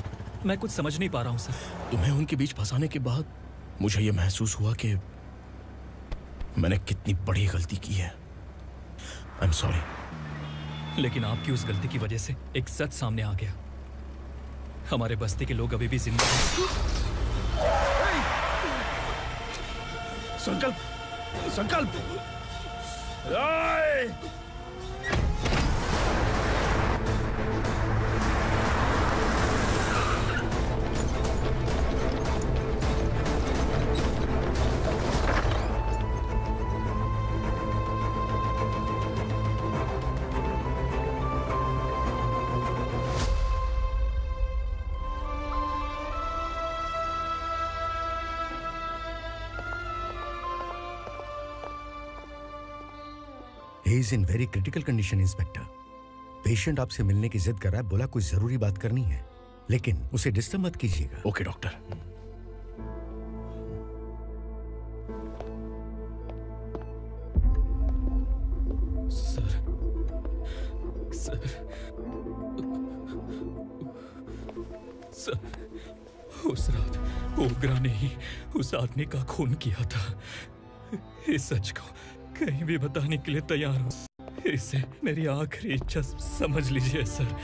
मैं कुछ समझ नहीं पा रहा हूँ सर। तुम्हें उनके बीच फंसाने के बाद मुझे यह महसूस हुआ कि मैंने कितनी बड़ी गलती की है। I am sorry. लेकिन आपकी उस गलती की वजह से एक सच सामने आ गया। हमारे बस्ती के लोग अभी भी जिंदा हैं। संकल्प, संकल्प। He is in very critical condition, inspector. Patient आपसे मिलने की जिद कर रहा है, बोला कोई जरूरी बात करनी है, लेकिन उसे डिस्टर्ब मत कीजिएगा। Okay doctor. सर, उस रात ओग्रा ने ही उस आदमी का खून किया था। इस सच को कहीं भी बताने के लिए तैयार हूँ। इसे मेरी आखिरी इच्छा समझ लीजिए सर।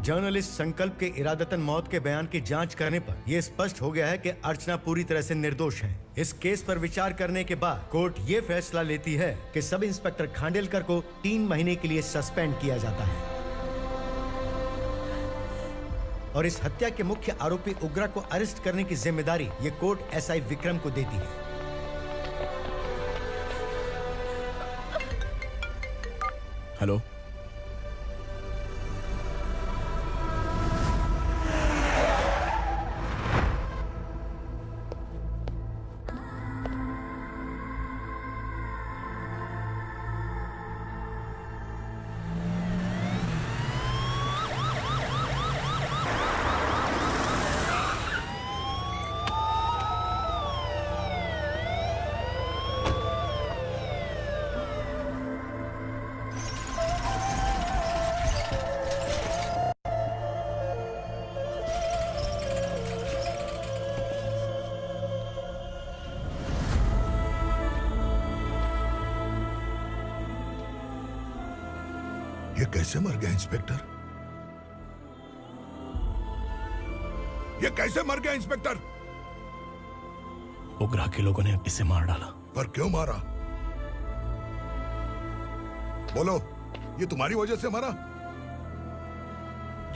जर्नलिस्ट संकल्प के इरादतन मौत के बयान की जांच करने पर यह स्पष्ट हो गया है कि अर्चना पूरी तरह से निर्दोष है। इस केस पर विचार करने के बाद कोर्ट ये फैसला लेती है कि सब इंस्पेक्टर खांडेलकर को 3 महीने के लिए सस्पेंड किया जाता है और इस हत्या के मुख्य आरोपी उग्रा को अरेस्ट करने की जिम्मेदारी ये कोर्ट एसआई विक्रम को देती है। हेलो, ये कैसे मर गया इंस्पेक्टर? ये कैसे मर गया इंस्पेक्टर? उग्रा के लोगों ने इसे मार डाला। पर क्यों मारा? बोलो, ये तुम्हारी वजह से मरा?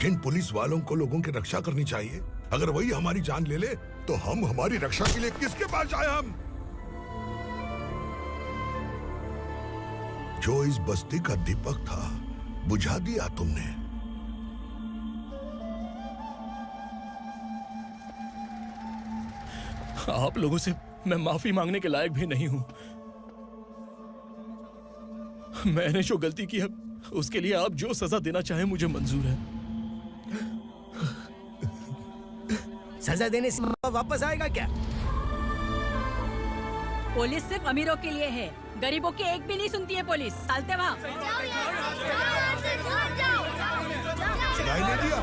जिन पुलिस वालों को लोगों की रक्षा करनी चाहिए, अगर वही हमारी जान ले ले तो हम हमारी रक्षा के लिए किसके पास जाए? हम जो इस बस्ती का दीपक था बुझा दिया तुमने। आप लोगों से मैं माफी मांगने के लायक भी नहीं हूं। मैंने जो गलती की है उसके लिए आप जो सजा देना चाहें मुझे मंजूर है। सजा देने से वापस आएगा क्या? पुलिस सिर्फ अमीरों के लिए है, गरीबों की एक भी नहीं सुनती है पुलिस। चलते वहाँ। सुनाई नहीं दिया?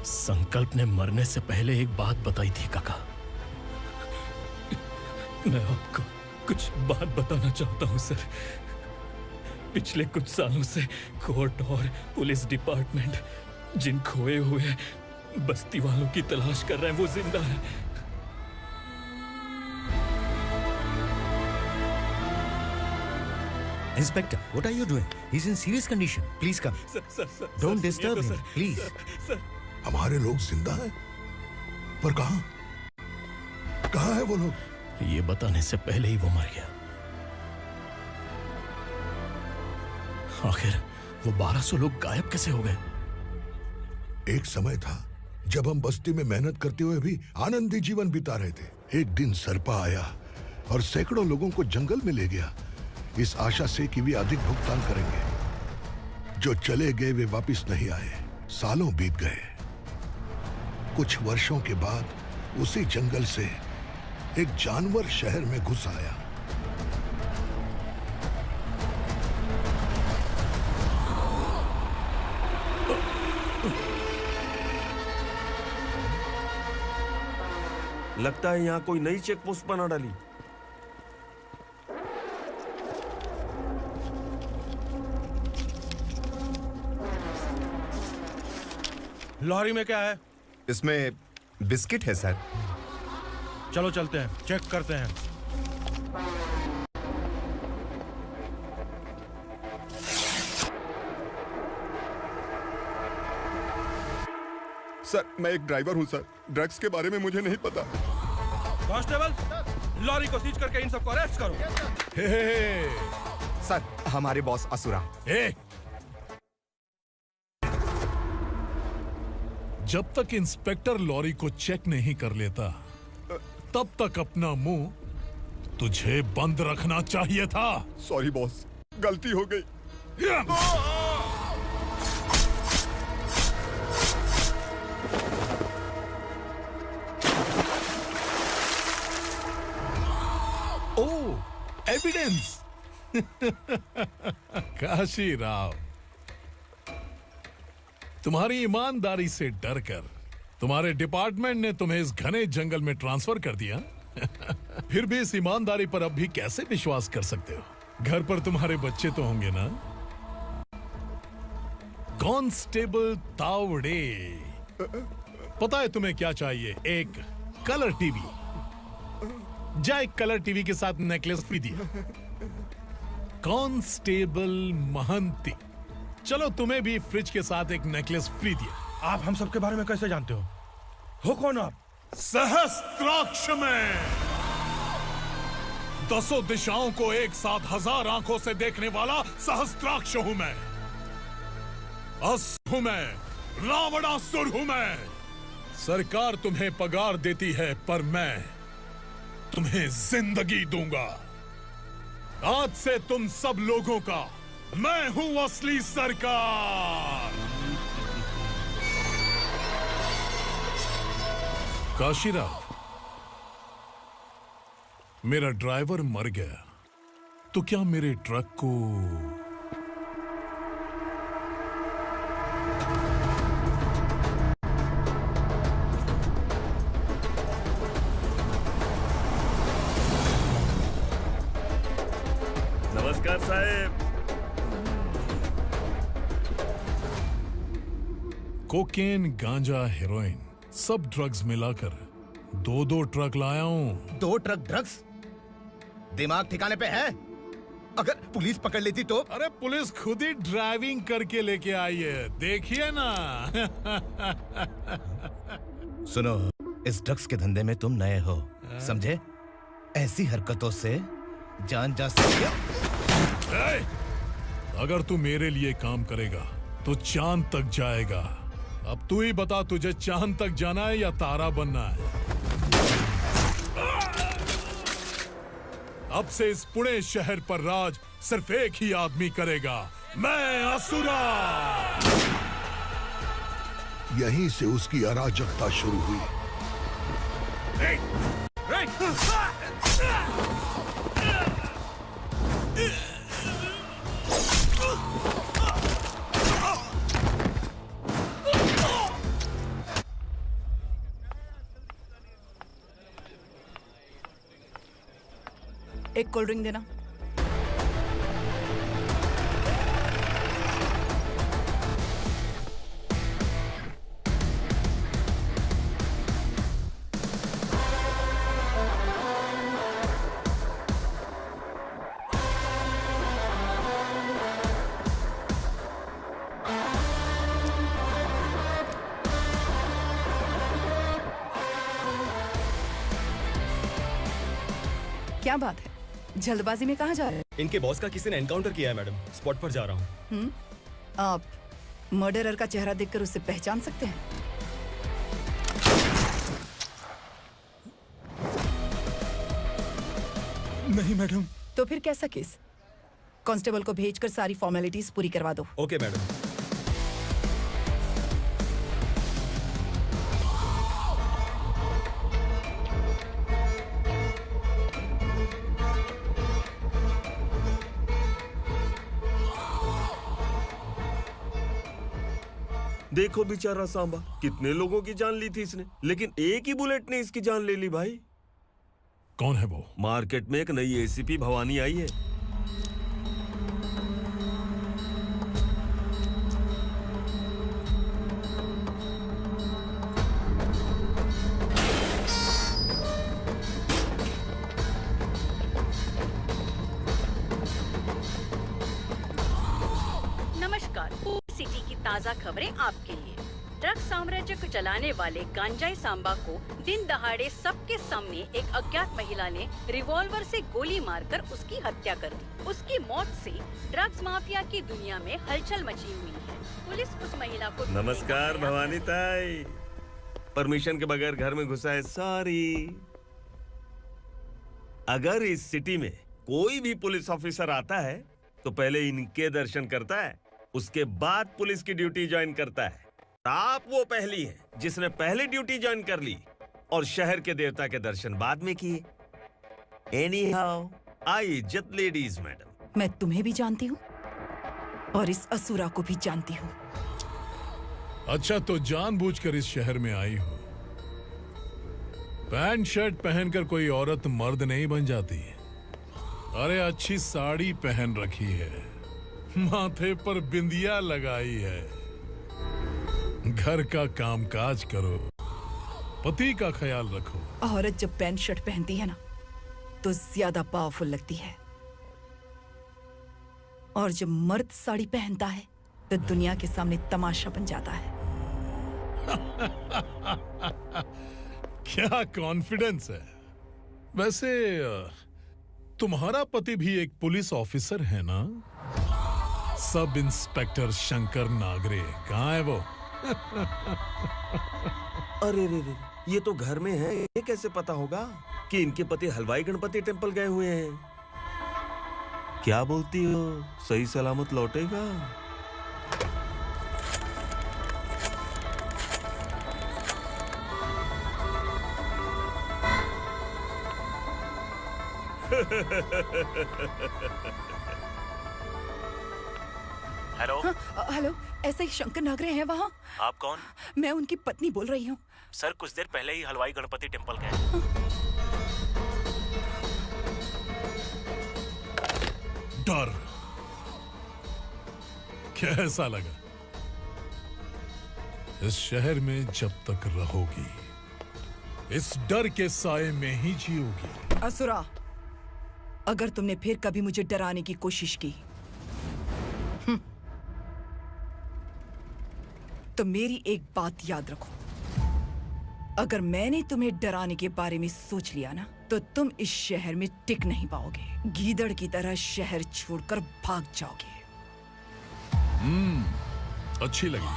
संकल्प ने मरने से पहले एक बात बताई थी काका। मैं आपको कुछ बात बताना चाहता हूं सर। पिछले कुछ सालों से कोर्ट और पुलिस डिपार्टमेंट जिन खोए हुए बस्ती वालों की तलाश कर रहे हैं वो जिंदा है। Inspector, what are you doing? He's in serious condition. Please come. Sir, Don't disturb him, please. Sir, हमारे लोग जिंदा हैं? पर कहां? कहां है वो लोग? ये बताने से पहले ही वो मर गया। आखिर वो 1200 लोग गायब कैसे हो गए? एक समय था जब हम बस्ती में मेहनत करते हुए भी आनंदी जीवन बिता रहे थे। एक दिन सरपा आया और सैकड़ों लोगों को जंगल में ले गया, इस आशा से कि वे अधिक भुगतान करेंगे। जो चले गए वे वापस नहीं आए। सालों बीत गए। कुछ वर्षों के बाद उसी जंगल से एक जानवर शहर में घुस आया। लगता है यहाँ कोई नई चेक पोस्ट बना डाली। लॉरी में क्या है? इसमें बिस्किट है सर। चलो चलते हैं, चेक करते हैं। सर, मैं एक ड्राइवर हूं सर। ड्रग्स के बारे में मुझे नहीं पता। कांस्टेबल, लॉरी को सीज करके इन सबको अरेस्ट करो। सर, हमारे बॉस असुरा। जब तक इंस्पेक्टर लॉरी को चेक नहीं कर लेता तब तक अपना मुंह तुझे बंद रखना चाहिए था। सॉरी बॉस, गलती हो गई। कॉन्फिडेंस। काशी राव, तुम्हारी ईमानदारी से डरकर तुम्हारे डिपार्टमेंट ने तुम्हें इस घने जंगल में ट्रांसफर कर दिया। फिर भी इस ईमानदारी पर अब भी कैसे विश्वास कर सकते हो? घर पर तुम्हारे बच्चे तो होंगे ना? कांस्टेबल तावड़े, पता है तुम्हें क्या चाहिए? एक कलर टीवी। जा एक कलर टीवी के साथ नेकलेस भी दिया। कांस्टेबल महंती, चलो तुम्हें भी फ्रिज के साथ एक नेकलेस फ्री दिया। आप हम सबके बारे में कैसे जानते हो कौन आप? सहस्त्राक्ष में 10 दिशाओं को एक साथ 1000 आंखों से देखने वाला सहस्त्राक्ष हूं मैं। असुर हूं मैं, रावणासुर हूं मैं। सरकार तुम्हें पगार देती है, पर मैं तुम्हें जिंदगी दूंगा। आज से तुम सब लोगों का मैं हूं असली सरकार। काशीराव, मेरा ड्राइवर मर गया तो क्या मेरे ट्रक को नमस्कार साहब। कोकेन, गांजा, हेरोइन, सब ड्रग्स मिलाकर 2 ट्रक लाया हूं। 2 ट्रक ड्रग्स? दिमाग ठिकाने पे है? अगर पुलिस पकड़ लेती तो? अरे पुलिस खुद ही ड्राइविंग करके लेके आई है, देखिए ना। सुनो, इस ड्रग्स के धंधे में तुम नए हो, समझे? ऐसी हरकतों से जान जा सकती है। अगर तू मेरे लिए काम करेगा तो चांद तक जाएगा। अब तू ही बता, तुझे चांद तक जाना है या तारा बनना है? अब से इस पुणे शहर पर राज सिर्फ एक ही आदमी करेगा, मैं असुरा। यहीं से उसकी अराजकता शुरू हुई। एक कोल्ड ड्रिंक देना। क्या बात है, जल्दबाजी में कहाँ जा रहे हैं? इनके बॉस का किसी ने एनकाउंटर किया है मैडम, स्पॉट पर जा रहा हूँ। आप मर्डरर का चेहरा देखकर उसे पहचान सकते हैं? नहीं मैडम। तो फिर कैसा केस? कांस्टेबल को भेजकर सारी फॉर्मेलिटीज पूरी करवा दो। Okay madam. देखो बेचारा सांबा, कितने लोगों की जान ली थी इसने, लेकिन एक ही बुलेट ने इसकी जान ले ली भाई। कौन है वो? मार्केट में एक नई एसीपी भवानी आई है। नमस्कार, सिटी की ताज़ा खबरें आपके लिए। ड्रग साम्राज्य को चलाने वाले गांजाई सांबा को दिन दहाड़े सबके सामने एक अज्ञात महिला ने रिवॉल्वर से गोली मारकर उसकी हत्या कर दी। उसकी मौत से ड्रग्स माफिया की दुनिया में हलचल मची हुई है। पुलिस उस महिला को नमस्कार भवानी ताई, परमिशन के बगैर घर में घुसा है, सॉरी। अगर इस सिटी में कोई भी पुलिस ऑफिसर आता है तो पहले इनके दर्शन करता है, उसके बाद पुलिस की ड्यूटी ज्वाइन करता है। आप वो पहली है जिसने पहले ड्यूटी ज्वाइन कर ली और शहर के देवता के दर्शन बाद में किए। एनीहाउ, आई इज्जत लेडीज मैडम। मैं तुम्हें भी जानती हूँ और इस असुरा को भी जानती हूँ। अच्छा, तो जानबूझकर इस शहर में आई हो। पैंट शर्ट पहनकर कोई औरत मर्द नहीं बन जाती। अरे अच्छी साड़ी पहन रखी है, माथे पर बिंदिया लगाई है, घर का कामकाज करो, पति का ख्याल रखो। औरत जब पैंट शर्ट पहनती है ना तो ज्यादा पावरफुल लगती है, और जब मर्द साड़ी पहनता है तो दुनिया के सामने तमाशा बन जाता है। क्या कॉन्फिडेंस है। वैसे तुम्हारा पति भी एक पुलिस ऑफिसर है ना? सब इंस्पेक्टर शंकर नागरे कहाँ है वो? अरे रे रे, ये तो घर में है। ये कैसे पता होगा कि इनके पति हलवाई गणपति टेम्पल गए हुए हैं? क्या बोलती हो, सही सलामत लौटेगा? हेलो। हेलो, ऐसे ही शंकर नागरे हैं वहाँ? आप कौन? मैं उनकी पत्नी बोल रही हूँ। सर कुछ देर पहले ही हलवाई गणपति टेम्पल गए। डर कैसा लगा? इस शहर में जब तक रहोगी इस डर के साए में ही जियोगी। असुरा, अगर तुमने फिर कभी मुझे डराने की कोशिश की तो मेरी एक बात याद रखो, अगर मैंने तुम्हें डराने के बारे में सोच लिया ना तो तुम इस शहर में टिक नहीं पाओगे। गीदड़ की तरह शहर छोड़कर भाग जाओगे। अच्छी लगी।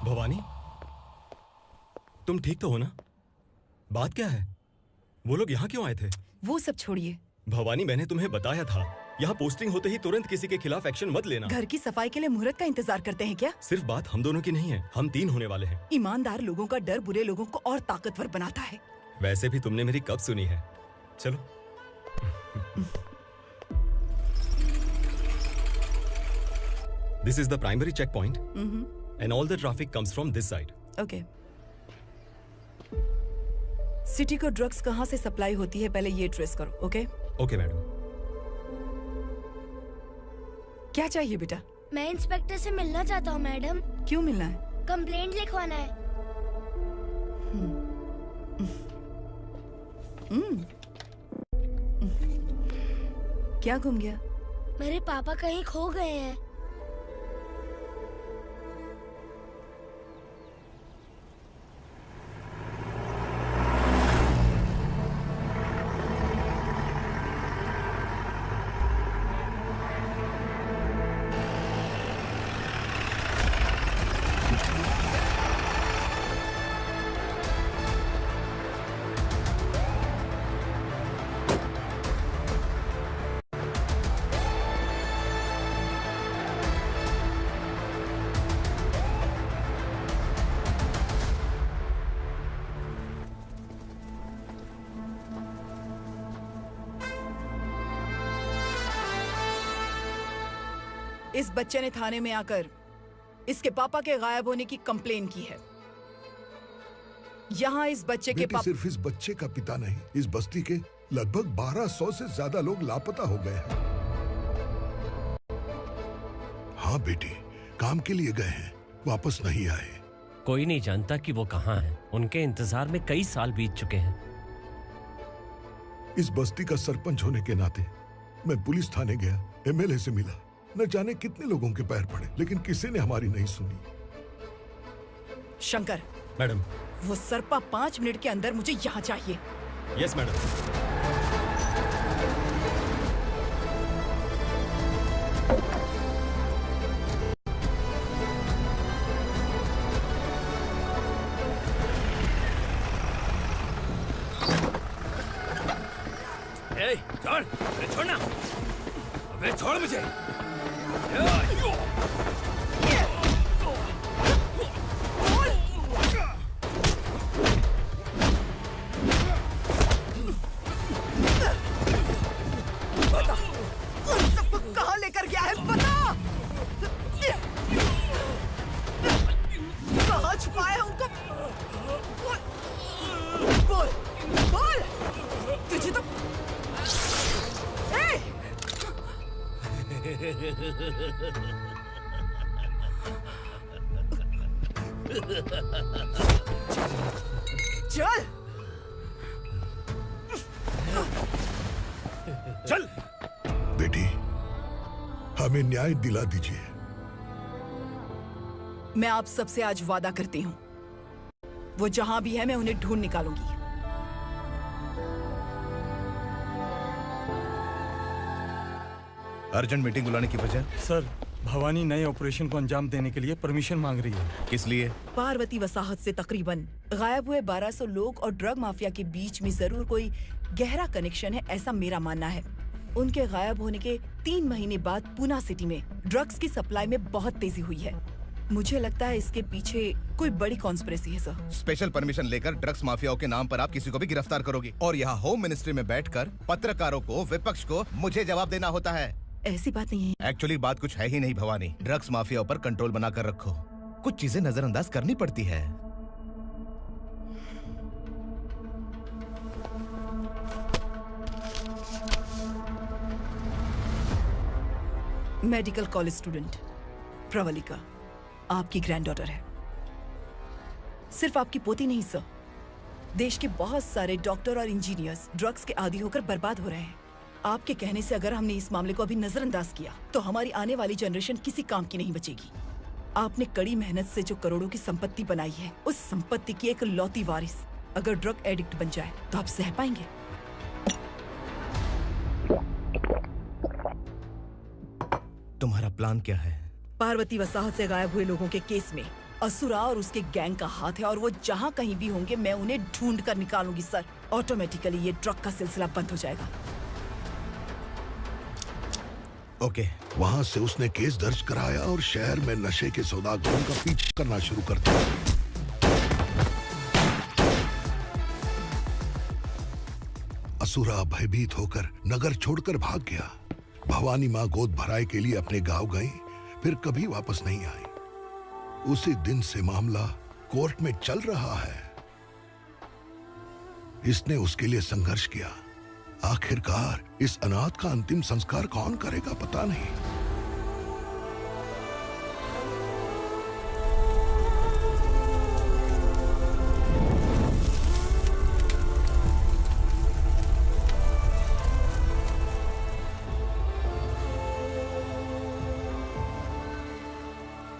भवानी, तुम ठीक तो हो ना? बात क्या है? वो लोग यहाँ क्यों आए थे? वो सब छोड़िए। भवानी, मैंने तुम्हें बताया था यहाँ पोस्टिंग होते ही तुरंत किसी के खिलाफ एक्शन मत लेना। घर की सफाई के लिए मुहूर्त का इंतजार करते हैं क्या? सिर्फ बात हम दोनों की नहीं है, हम 3 होने वाले हैं। ईमानदार लोगों का डर बुरे लोगों को और ताकतवर बनाता है। वैसे भी तुमने मेरी कब सुनी है। चलो। This is the primary checkpoint, and all the traffic comes from this side. Okay. City को ड्रग्स कहाँ से सप्लाई होती है पहले ये ट्रेस करो, ओके? Okay madam. क्या चाहिए बेटा? मैं इंस्पेक्टर से मिलना चाहता हूँ मैडम। क्यों मिलना है? कंप्लेंट लिखवाना है। क्या गुम गया? मेरे पापा कहीं खो गए हैं। इस बच्चे ने थाने में आकर इसके पापा के गायब होने की कंप्लेन की है। यहाँ इस बच्चे के पापा सिर्फ इस बच्चे का पिता नहीं, इस बस्ती के लगभग 1200 से ज्यादा लोग लापता हो गए हैं। हाँ बेटी, काम के लिए गए हैं, वापस नहीं आए। कोई नहीं जानता कि वो कहाँ हैं। उनके इंतजार में कई साल बीत चुके हैं। इस बस्ती का सरपंच होने के नाते मैं पुलिस थाने गया, एमएलए से मिला, न जाने कितने लोगों के पैर पड़े, लेकिन किसी ने हमारी नहीं सुनी। शंकर। मैडम। वो सरपा 5 मिनट के अंदर मुझे यहाँ चाहिए। Yes madam. छोड़, छोड़ना, अबे छोड़ मुझे। चल चल बेटी, हमें न्याय दिला दीजिए। मैं आप सबसे आज वादा करती हूँ, वो जहां भी है मैं उन्हें ढूंढ निकालूंगी। अर्जेंट मीटिंग बुलाने की वजह? सर, भवानी नए ऑपरेशन को अंजाम देने के लिए परमिशन मांग रही है। किस लिए? पार्वती वसाहत से तकरीबन गायब हुए 1200 लोग और ड्रग माफिया के बीच में जरूर कोई गहरा कनेक्शन है, ऐसा मेरा मानना है। उनके गायब होने के 3 महीने बाद पूना सिटी में ड्रग्स की सप्लाई में बहुत तेजी हुई है। मुझे लगता है इसके पीछे कोई बड़ी कॉन्स्पिरेसी है सर। स्पेशल परमिशन लेकर ड्रग्स माफियाओं के नाम पर आप किसी को भी गिरफ्तार करोगे और यहाँ होम मिनिस्ट्री में बैठकर पत्रकारों को, विपक्ष को मुझे जवाब देना होता है। ऐसी बात नहीं है। एक्चुअली बात कुछ है ही नहीं भवानी। ड्रग्स माफियाओं पर कंट्रोल बनाकर रखो। कुछ चीजें नजरअंदाज करनी पड़ती है। मेडिकल कॉलेज स्टूडेंट प्रवलिका आपकी ग्रैंडडॉटर है। सिर्फ आपकी पोती नहीं सर, देश के बहुत सारे डॉक्टर और इंजीनियर्स ड्रग्स के आदी होकर बर्बाद हो रहे हैं। आपके कहने से अगर हमने इस मामले को अभी नजरअंदाज किया तो हमारी आने वाली जनरेशन किसी काम की नहीं बचेगी। आपने कड़ी मेहनत से जो करोड़ों की संपत्ति बनाई है, उस संपत्ति की एक लौती वारिस अगर ड्रग एडिक्ट बन जाए तो आप सह पाएंगे? तुम्हारा प्लान क्या है? पार्वती वसाहत से गायब हुए लोगों के केस में असुरा और उसके गैंग का हाथ है और वो जहाँ कहीं भी होंगे मैं उन्हें ढूंढ कर निकालूंगी सर। ऑटोमेटिकली ये ड्रग का सिलसिला बंद हो जाएगा। ओके। वहाँ से उसने केस दर्ज कराया और शहर में नशे के सौदागरों का पीछा करना शुरू कर दिया। असुरा भयभीत होकर नगर छोड़कर भाग गया। भवानी माँ गोद भराई के लिए अपने गांव गई, फिर कभी वापस नहीं आई। उसी दिन से मामला कोर्ट में चल रहा है। इसने उसके लिए संघर्ष किया। आखिरकार इस अनाथ का अंतिम संस्कार कौन करेगा पता नहीं।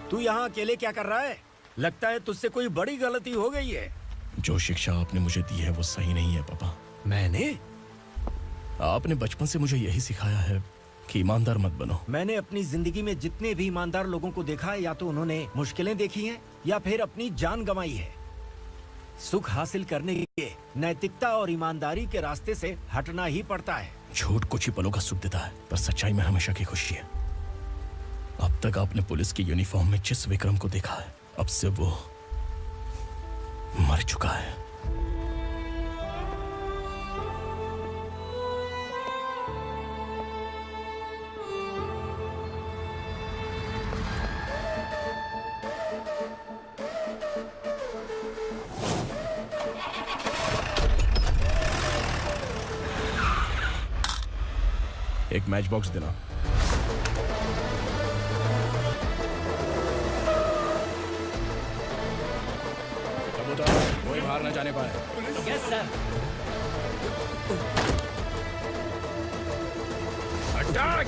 तू यहाँ अकेले क्या कर रहा है? लगता है तुझसे कोई बड़ी गलती हो गई है। जो शिक्षा आपने मुझे दी है वो सही नहीं है पापा। मैंने? आपने बचपन से मुझे यही सिखाया है कि ईमानदार मत बनो। मैंने अपनी जिंदगी में जितने भी ईमानदार लोगों को देखा है, या तो उन्होंने मुश्किलें देखी हैं या फिर अपनी जान गंवाई है। सुख हासिल करने के लिए नैतिकता और ईमानदारी के रास्ते से हटना ही पड़ता है। झूठ कुछ ही पलों का सुख देता है, पर सच्चाई में हमेशा की खुशी है। अब तक आपने पुलिस की यूनिफॉर्म में जिस विक्रम को देखा है, अब से वो मर चुका है। एक मैच बॉक्स देना। कबूतर कोई बाहर न जाने पाए। Yes sir. अटैक!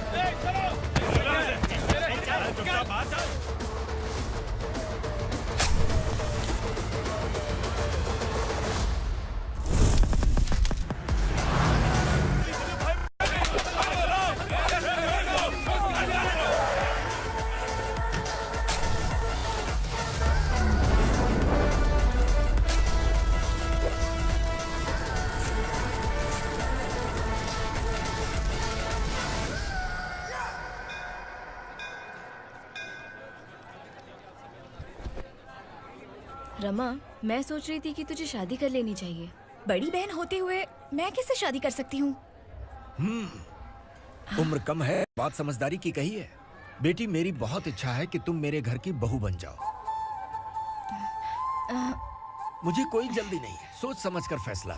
रमा, मैं सोच रही थी कि तुझे शादी कर लेनी चाहिए। बड़ी बहन होते हुए मैं कैसे शादी कर सकती हूँ? उम्र कम है, बात समझदारी की कही है। बेटी, मेरी बहुत इच्छा है कि तुम मेरे घर की बहू बन जाओ। मुझे कोई जल्दी नहीं है, सोच समझ कर फैसला।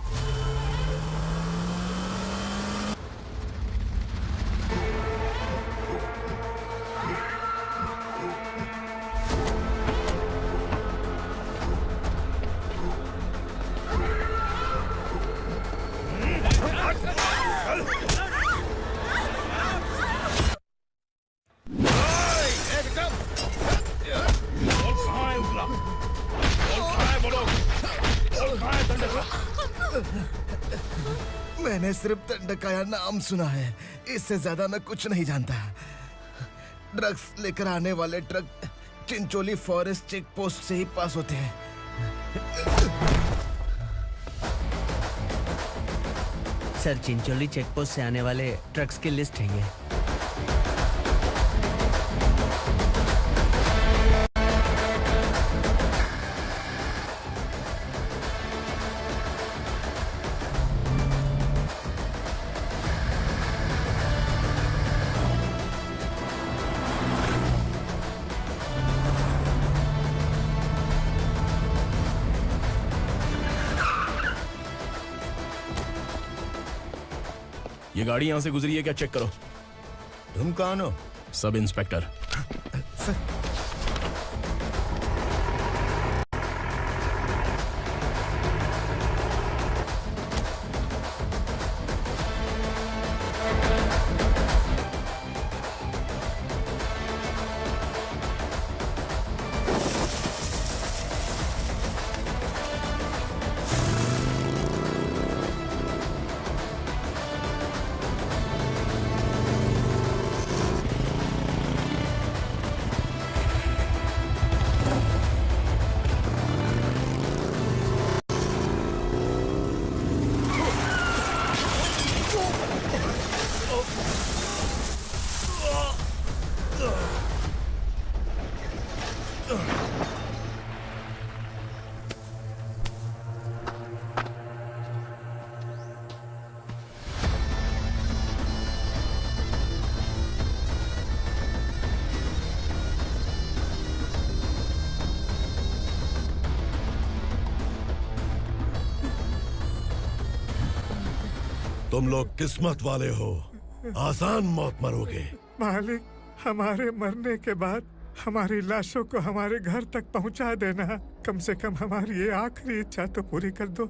सिर्फ दंडकाया नाम सुना है, इससे ज्यादा मैं कुछ नहीं जानता। ड्रग्स लेकर आने वाले truck Chincholi forest check post से ही पास होते हैं। सर, चिंचोली चेक पोस्ट से आने वाले ट्रक्स की लिस्ट है ये। ये गाड़ी यहां से गुजरी है क्या, चेक करो। तुम कौन हो? Sub inspector. तुम लोग किस्मत वाले हो, आसान मौत मरोगे। मालिक, हमारे मरने के बाद हमारी लाशों को हमारे घर तक पहुंचा देना। कम से कम हमारी ये आखिरी इच्छा तो पूरी कर दो।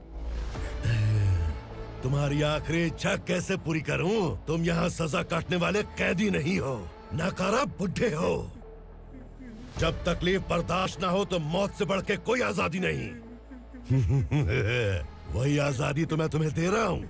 तुम्हारी आखिरी इच्छा कैसे पूरी करूं? तुम यहाँ सजा काटने वाले कैदी नहीं हो, नकारा बुड्ढे हो। जब तकलीफ बर्दाश्त ना हो तो मौत से बढ़ के कोई आजादी नहीं। वही आजादी तो मैं तुम्हें दे रहा हूँ।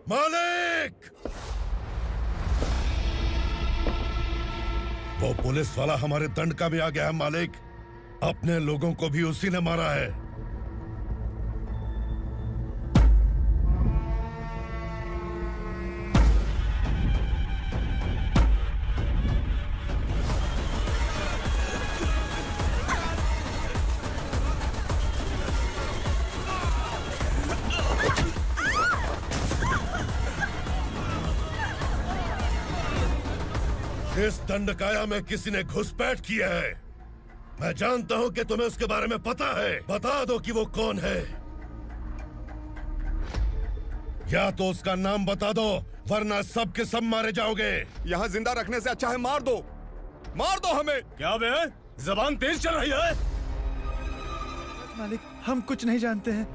मालिक! वो पुलिस वाला हमारे दंडका में आ गया है मालिक। अपने लोगों को भी उसी ने मारा है। इस दंडकाया में किसी ने घुसपैठ किया है। मैं जानता हूं कि तुम्हें उसके बारे में पता है। बता दो कि वो कौन है, या तो उसका नाम बता दो, वरना सब के सब मारे जाओगे। यहाँ जिंदा रखने से अच्छा है मार दो हमें। क्या बे? जबान तेज चल रही है। मालिक, हम कुछ नहीं जानते हैं।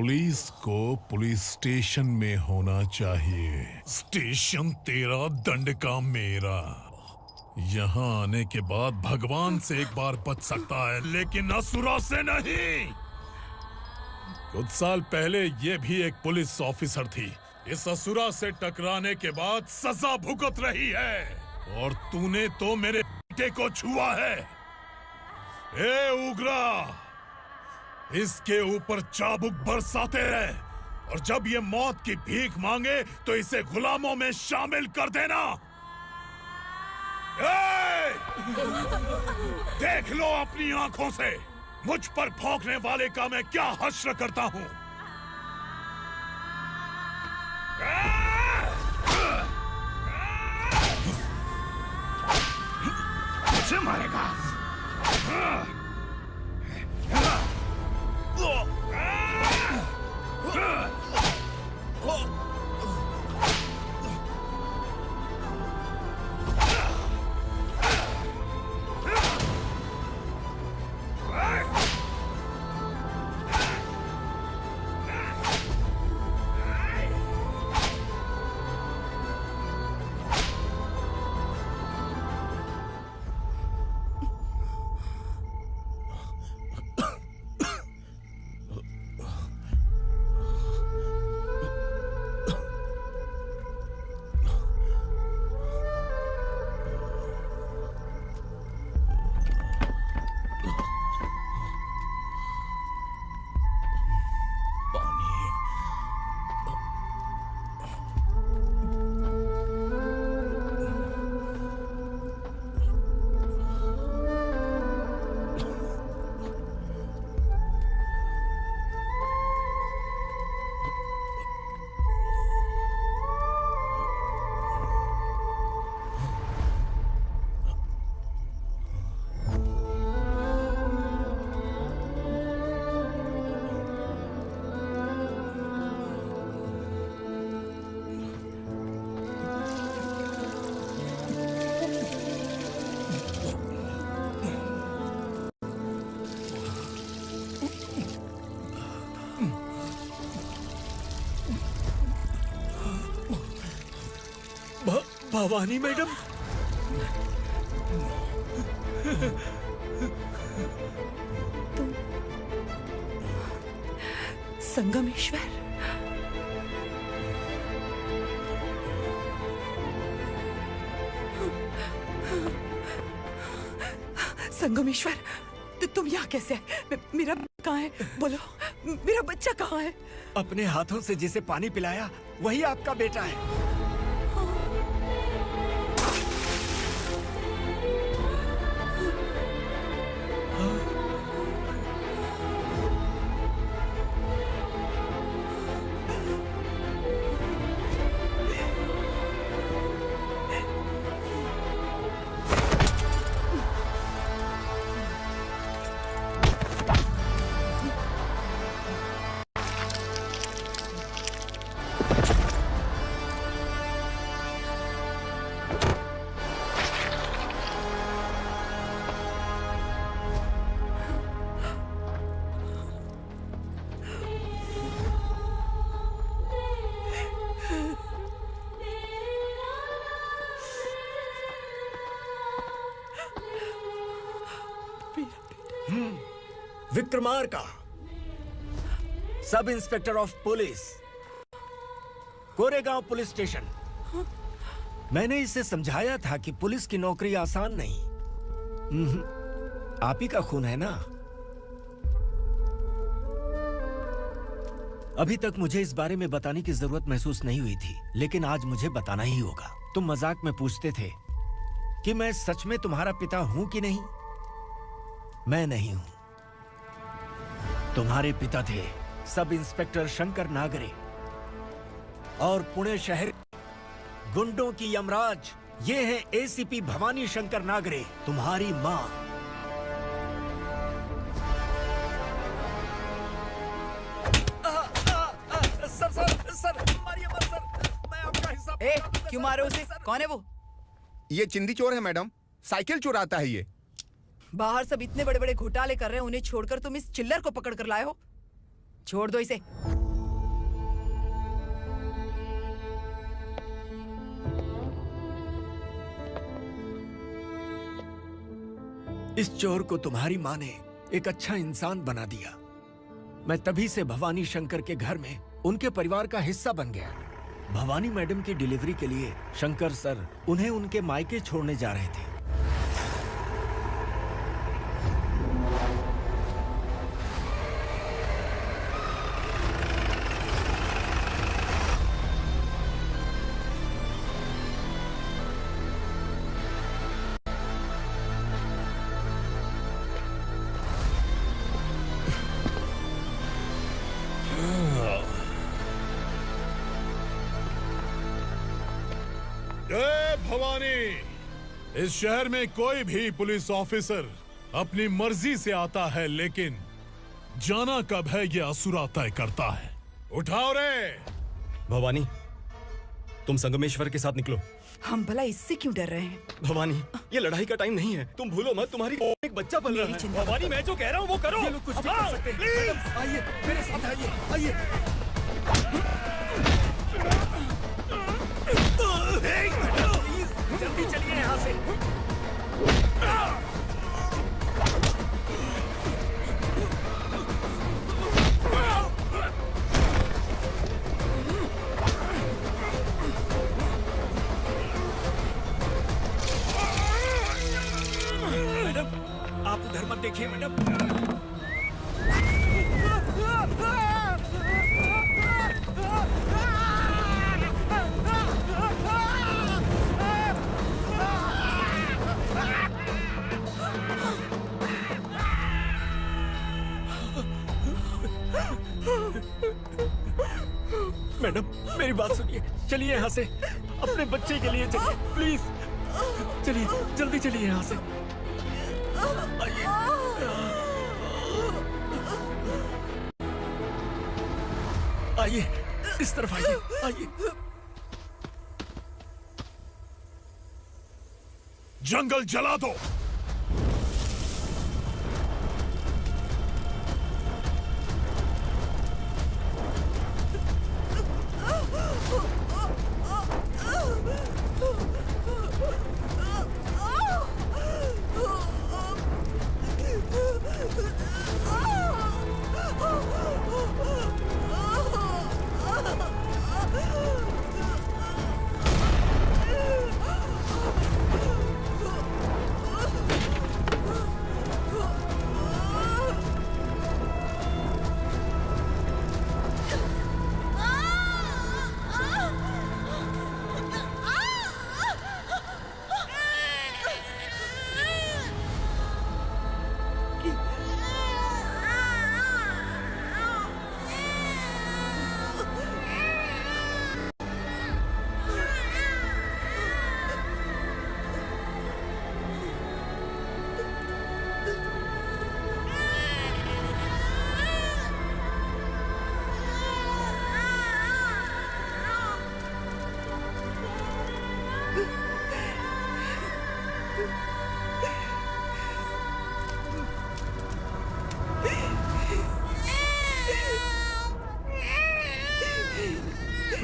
पुलिस को पुलिस स्टेशन में होना चाहिए। स्टेशन तेरा, दंड का मेरा। यहाँ आने के बाद भगवान से एक बार बच सकता है, लेकिन असुरा से नहीं। कुछ साल पहले ये भी एक पुलिस ऑफिसर थी। इस असुरा से टकराने के बाद सजा भुगत रही है, और तूने तो मेरे बेटे को छुआ है। ए उग्रा, इसके ऊपर चाबुक बरसाते रहे, और जब ये मौत की भीख मांगे तो इसे गुलामों में शामिल कर देना। देख लो अपनी आंखों से मुझ पर भौंकने वाले का मैं क्या हश्र करता हूं। मुझे मारेगा। भवानी मैडम, संगमेश्वर, संगमेश्वर, तुम यहाँ कैसे आए? मेरा कहाँ है? बोलो, मेरा बच्चा कहाँ है? अपने हाथों से जिसे पानी पिलाया वही आपका बेटा है। Vikramarka, sub inspector of police, Koregaon police station. मैंने इसे समझाया था कि पुलिस की नौकरी आसान नहीं। आप ही का खून है ना। अभी तक मुझे इस बारे में बताने की जरूरत महसूस नहीं हुई थी, लेकिन आज मुझे बताना ही होगा। तुम मजाक में पूछते थे कि मैं सच में तुम्हारा पिता हूं कि नहीं। मैं नहीं हूं। तुम्हारे पिता थे सब इंस्पेक्टर शंकर नागरे, और पुणे शहर गुंडों की यमराज ये है एसीपी भवानी शंकर नागरे, तुम्हारी मां। सर, मारिए मत सर, मैं आपका हिस्सा। क्यों मारे उसे? कौन है वो? ये चिंदी चोर है मैडम, साइकिल चुराता है ये। बाहर सब इतने बड़े बड़े घोटाले कर रहे हैं, उन्हें छोड़कर तुम इस चिल्लर को पकड़ कर लाए हो। छोड़ दो इसे। इस चोर को तुम्हारी माँ ने एक अच्छा इंसान बना दिया। मैं तभी से भवानी शंकर के घर में उनके परिवार का हिस्सा बन गया। भवानी मैडम की डिलीवरी के लिए शंकर सर उन्हें उनके मायके छोड़ने जा रहे थे। जय भवानी। इस शहर में कोई भी पुलिस ऑफिसर अपनी मर्जी से आता है, लेकिन जाना कब है ये असुरा तय करता है। उठाओ रे। भवानी, तुम संगमेश्वर के साथ निकलो। हम भला इससे क्यों डर रहे हैं? भवानी, ये लड़ाई का टाइम नहीं है। तुम भूलो मत, तुम्हारी एक बच्चा पल रहा है। भवानी, मैं जो कह रहा हूँ वो करो। ये लोग कुछ नहीं कर सकते। मैडम, आइए मेरे साथ आइए, आइए। जल्दी चलिए यहाँ से। मैडम, आप उधर मत देखिए मैडम। मैडम, मेरी बात सुनिए। चलिए यहाँ से, अपने बच्चे के लिए चलिए, प्लीज। चलिए, जल्दी चलिए यहाँ से। आइए, इस तरफ आइए, आइए। जंगल जला दो।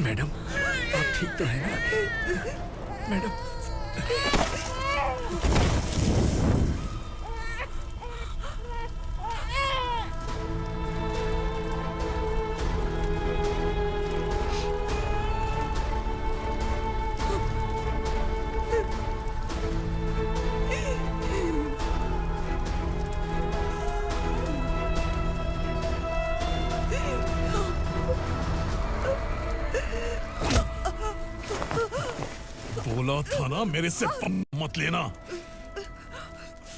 मैडम, आप ठीक तो हैं? मैडम, बोला था ना मेरे से मत लेना।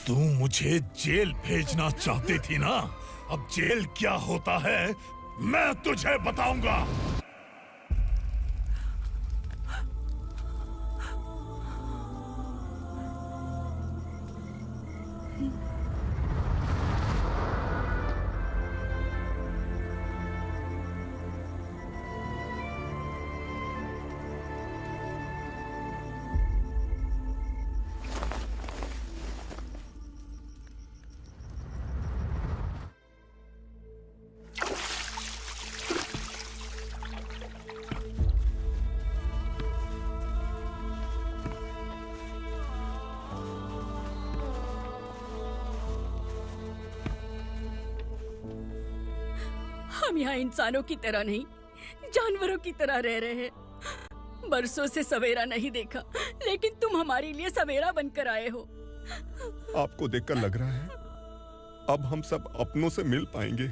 तू मुझे जेल भेजना चाहती थी ना, अब जेल क्या होता है मैं तुझे बताऊंगा। हम यहाँ इंसानों की तरह नहीं, जानवरों की तरह रह रहे हैं। बरसों से सवेरा नहीं देखा, लेकिन तुम हमारे लिए सवेरा बनकर आए हो। आपको देखकर लग रहा है अब हम सब अपनों से मिल पाएंगे।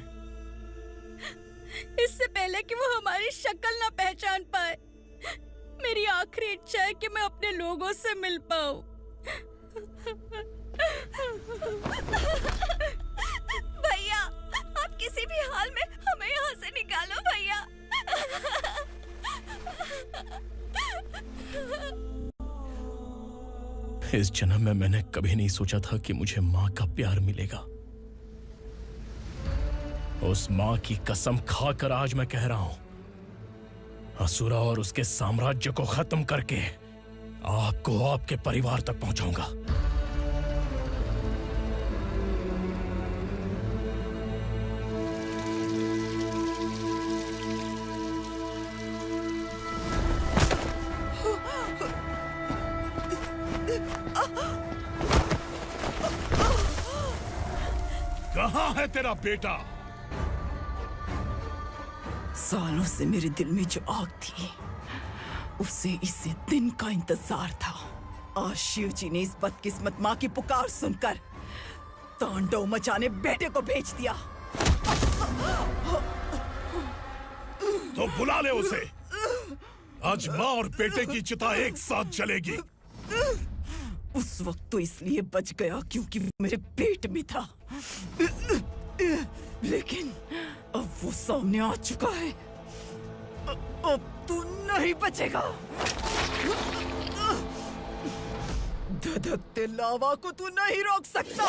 इससे पहले कि वो हमारी शक्ल ना पहचान पाए, मेरी आखिरी इच्छा है कि मैं अपने लोगों से मिल पाऊं। भैया, आप किसी भी हाल में हमें यहाँ से निकालो भैया। इस जन्म में मैंने कभी नहीं सोचा था कि मुझे माँ का प्यार मिलेगा। उस माँ की कसम खाकर आज मैं कह रहा हूं, असुरा और उसके साम्राज्य को खत्म करके आपको आपके परिवार तक पहुंचाऊंगा। कहाँ है तेरा बेटा? सालों से मेरे दिल में जो आग थी, उसे इस दिन का इंतजार था। आज शिव जी ने इस बदकिस्मत माँ की पुकार सुनकर तांडव मचाने बेटे को भेज दिया। तो बुला ले उसे। आज माँ और बेटे की चिता एक साथ जलेगी। उस वक्त तो इसलिए बच गया क्योंकि वो मेरे पेट में था, लेकिन अब वो सामने आ चुका है। अब तू नहीं बचेगा। धधकते लावा को तू नहीं रोक सकता।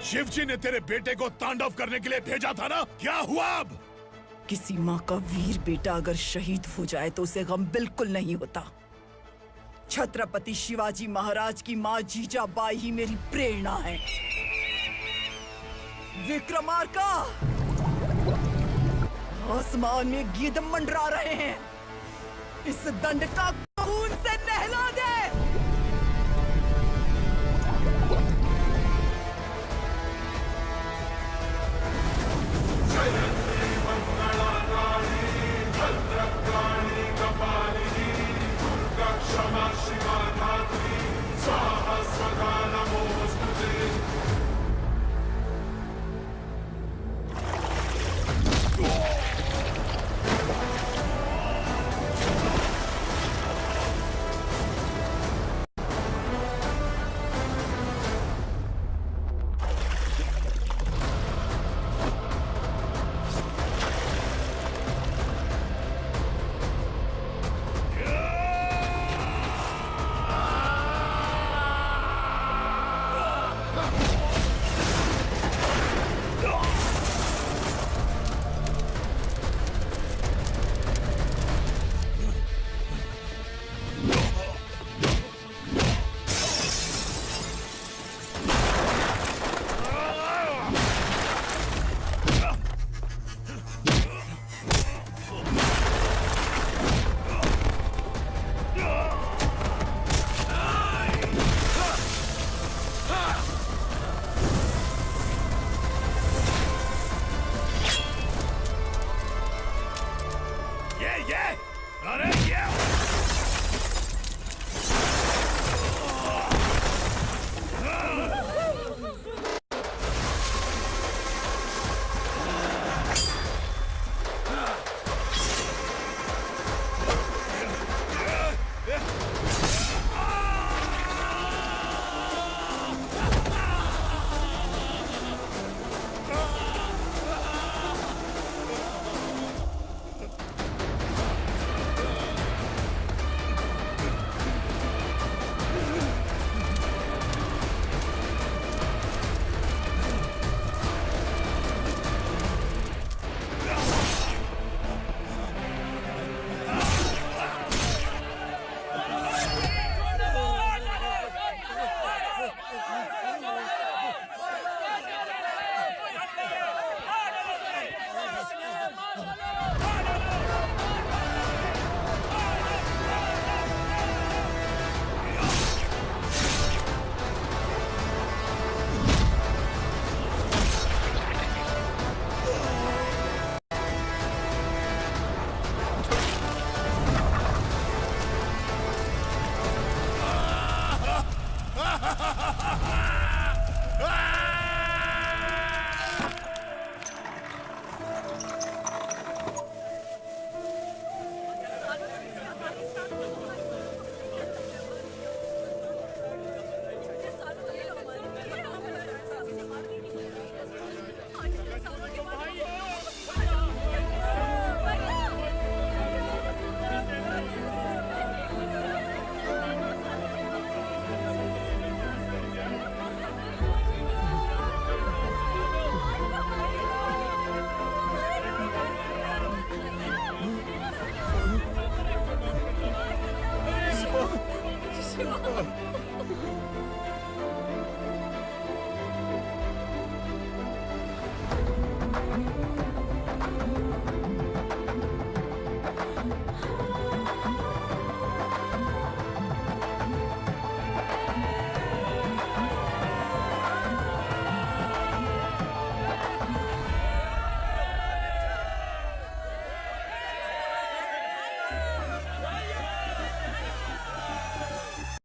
शिवजी ने तेरे बेटे को तांडव करने के लिए भेजा था ना, क्या हुआ अब? किसी माँ का वीर बेटा अगर शहीद हो जाए तो उसे गम बिल्कुल नहीं होता। छत्रपति शिवाजी महाराज की माँ जीजाबाई ही मेरी प्रेरणा है। विक्रमार्का, आसमान में गीद मंडरा रहे हैं, इस दंड का खून से नहला दे। शिवा।